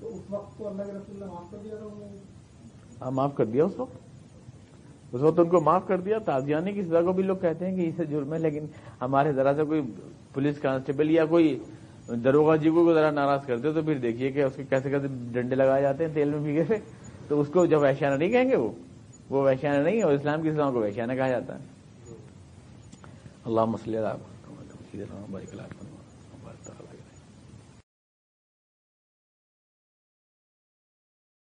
تو اس وقت تو اللہ کے رسول نے معاف کر دیا تھا انہوں نے. ہاں معاف کر دیا اس وقت ان کو معاف کر دیا. تعزیانے کی سزا کو بھی لوگ کہتے ہیں کہ اسے جرم ہے, لیکن ہمارے ذرا سے کوئی پولیس کانسٹیبل یا کوئی دروغہ جی کو ذرا ناراض کرتے تو پھر دیکھیے کہ اس کے کیسے کیسے ڈنڈے لگائے جاتے ہیں تیل میں بھیگے سے, تو اس کو جب وحشیانہ نہیں کہیں گے, وہ وحشیانہ نہیں ہے, اور اسلام کی سزاؤں کو وحشیانہ کہا جاتا ہے. اللہم صلی علی محمد.